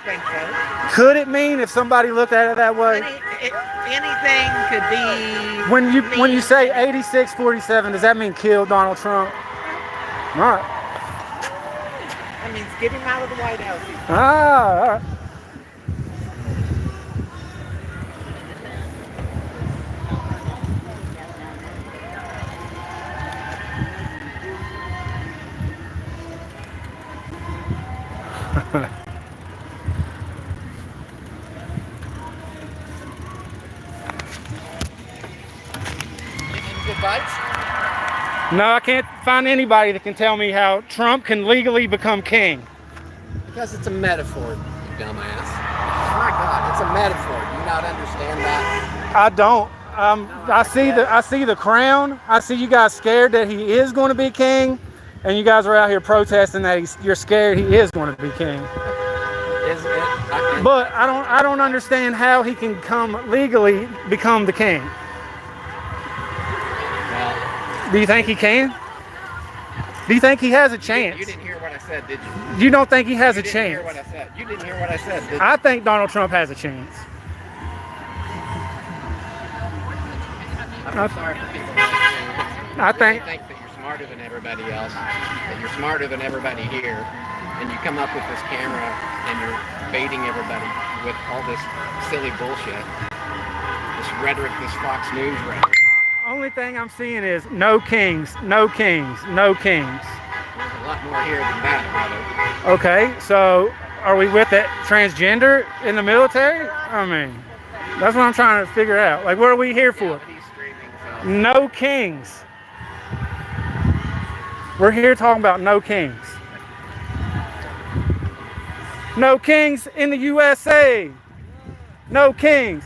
think so. Could it mean if somebody looked at it that way? Anything could be. When you say 86-47, does that mean kill Donald Trump? All right. That means get him out of the White House. Ah, all right. Good bites? No, I can't find anybody that can tell me how Trump can legally become king. Because it's a metaphor, you dumbass. My God, it's a metaphor. Do you not understand that? I don't. I see the crown. I see you guys scared that he is going to be king, and you guys are out here protesting that you're scared he is going to be king. But I don't understand how he can legally become the king. Do you think he can? Do you think he has a chance? You didn't hear what I said, did you? You don't think he has a chance? You didn't hear what I said. You didn't hear what I said, did you? I think Donald Trump has a chance. I'm sorry for people. I think that you're smarter than everybody else, that you're smarter than everybody here, and you come up with this camera and you're baiting everybody with all this silly bullshit, this rhetoric, this Fox News rhetoric. Only thing I'm seeing is no kings, no kings, no kings. There's a lot more here than that, brother. Okay, so Are we with that transgender in the military? I mean, that's what I'm trying to figure out. Like, what are we here for? No kings. We're here talking about no kings. No kings in the USA. No kings.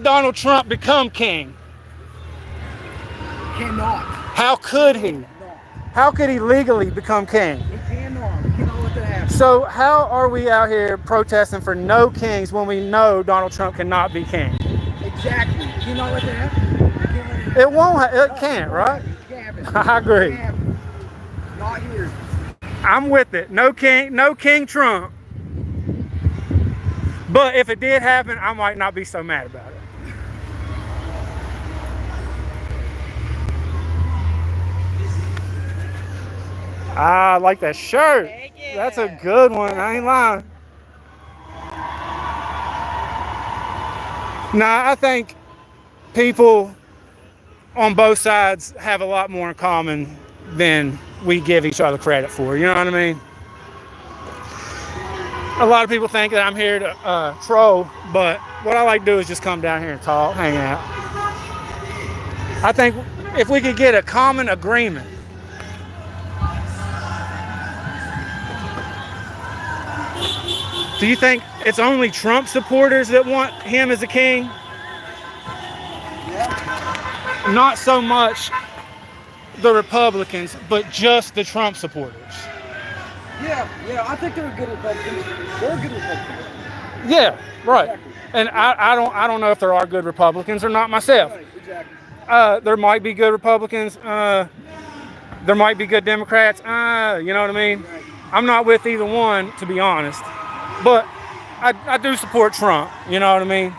Donald Trump become king? Cannot. How could he? How could he legally become king? He cannot. We cannot let that happen. So how are we out here protesting for no kings when we know Donald Trump cannot be king? Exactly. You cannot let that happen. It won't. It can't, right? I agree. Not here. I'm with it. No King Trump. But if it did happen, I might not be so mad about it. I like that shirt. That's a good one. I ain't lying. Nah, I think people on both sides have a lot more in common than we give each other credit for. You know what I mean? A lot of people think that I'm here to troll, but what I like to do is just come down here and talk, hang out. I think if we could get a common agreement, do you think it's only Trump supporters that want him as a king? Yeah. Not so much the Republicans, but just the Trump supporters. Yeah, I think they're good Republicans. They're good Republicans. Yeah, right. Exactly. And I don't know if there are good Republicans or not myself. Right, exactly. There might be good Republicans. There might be good Democrats. You know what I mean? Right. I'm not with either one, to be honest. But I do support Trump. You know what I mean?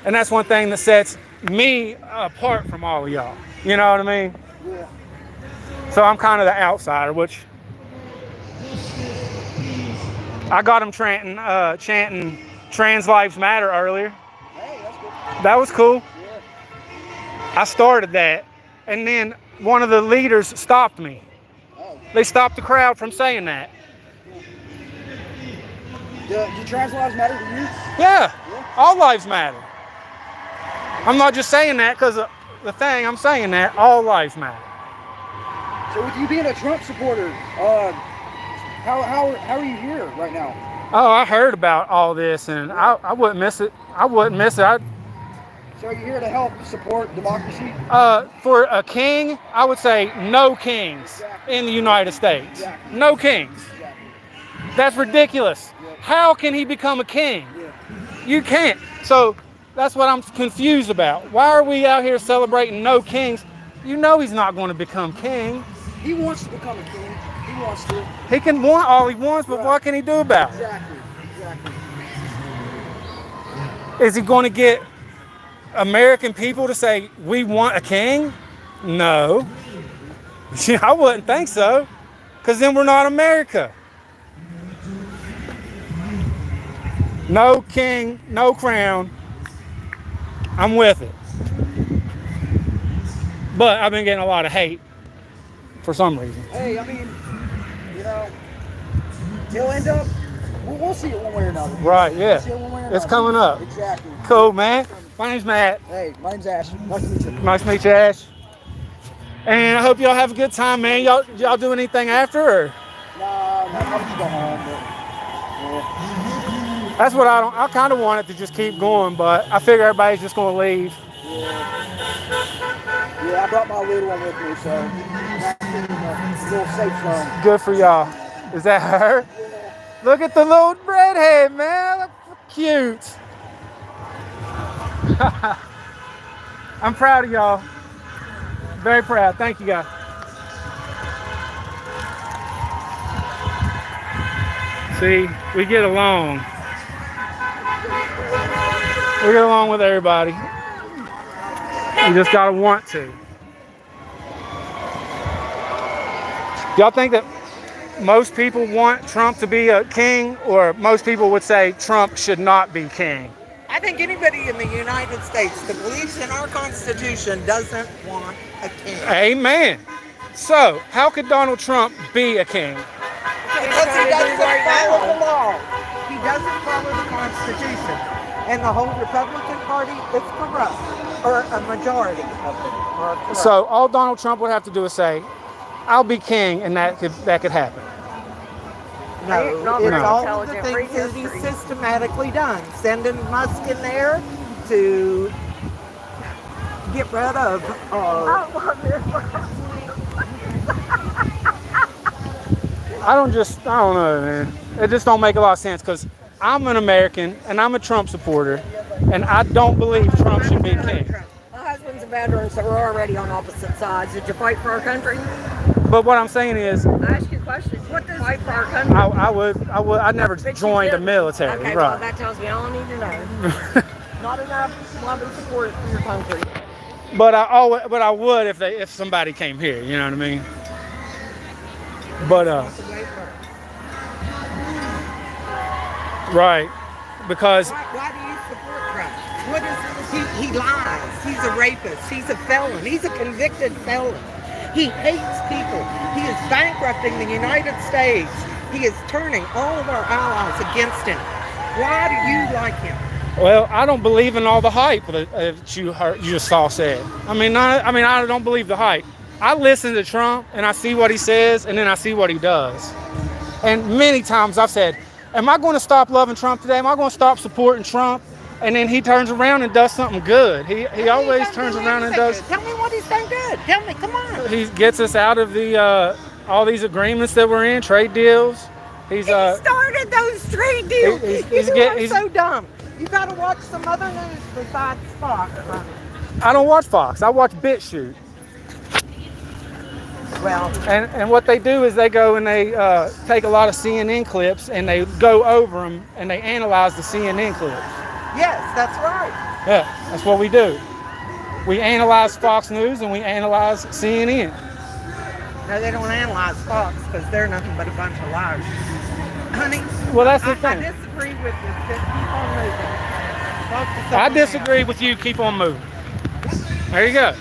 And that's one thing that sets me apart from all of y'all. You know what I mean? Yeah. So I'm kind of the outsider, which I got them chanting Trans Lives Matter earlier. Hey, that's good. That was cool. Yeah. I started that, and then one of the leaders stopped me. Oh. They stopped the crowd from saying that. Do trans lives matter to you? Yeah, all lives matter. I'm not just saying that because of the thing. I'm saying that all lives matter. So with you being a Trump supporter, how are you here right now? Oh, I heard about all this, and I wouldn't miss it. I wouldn't miss it. So are you here to help support democracy? For a king, I would say no kings in the United States. Exactly. No kings. Exactly. That's ridiculous. How can he become a king? You can't. So that's what I'm confused about. Why are we out here celebrating no kings? You know he's not going to become king. He wants to become a king. He wants to. He can want all he wants, but what can he do about it? Exactly. Is he going to get American people to say, we want a king? No. I wouldn't think so, because then we're not America. No king, no crown. I'm with it. But I've been getting a lot of hate for some reason. Hey, I mean, you know, he'll end up, we'll see it one way or another. Right, yeah. It's coming up. Exactly. Cool, man. My name's Matt. Hey, my name's Ash. Nice to meet you. Nice to meet you, Ash. And I hope y'all have a good time, man. Y'all do anything after, or? Nah, I'm just going home, but, yeah. That's what I kind of want it to just keep going, but I figure everybody's just going to leave. Yeah, I brought my little one with me, so a little safe zone. Good for y'all. Is that her? Yeah. Look at the little redhead, man. Look cute. I'm proud of y'all. Very proud. Thank you, guys. See, we get along. We get along with everybody. You just gotta want to. Y'all think that most people want Trump to be a king, or most people would say Trump should not be king? I think anybody in the United States that believes in our Constitution doesn't want a king. Amen. So, how could Donald Trump be a king? Because he doesn't follow the law. He doesn't follow the Constitution. And the whole Republican Party is corrupt. Or a majority of them are corrupt. So all Donald Trump would have to do is say, "I'll be king," and that could happen. No, it's all of the things that he's systematically done. Sending Musk in there to get rid of. I don't know, man. It just don't make a lot of sense because I'm an American and I'm a Trump supporter, and I don't believe Trump should be king. My husband's a veteran, so we're already on opposite sides. Did you fight for our country? But what I'm saying is, I ask you a question. What does fight for our country? I never joined the military, okay, right? Well, that tells me all I need to know. Not enough love and support for your country. But I would if somebody came here. You know what I mean? But right, because why do you support Trump? What is he lies? He's a rapist. He's a felon. He's a convicted felon. He hates people. He is bankrupting the United States. He is turning all of our allies against him. Why do you like him? Well, I don't believe in all the hype that you just saw said. I don't believe the hype. I listen to Trump and I see what he says and then I see what he does. And many times I've said, am I going to stop loving Trump today? Am I going to stop supporting Trump? And then he turns around and does something good. He always turns around and does. Tell me what he's done good. Tell me, come on. He gets us out of the all these agreements that we're in, trade deals. He started those trade deals. He's so dumb. You got to watch some other news besides Fox. I don't watch Fox. I watch BitChute. Well, and what they do is they go and they take a lot of CNN clips and they go over them and they analyze the CNN clips. Yes, that's right. Yeah, that's what we do. We analyze Fox News and we analyze CNN. No, they don't analyze Fox because they're nothing but a bunch of liars. Honey, well, that's the thing. I disagree with you. Just keep on moving. I disagree with you. Keep on moving. There you go.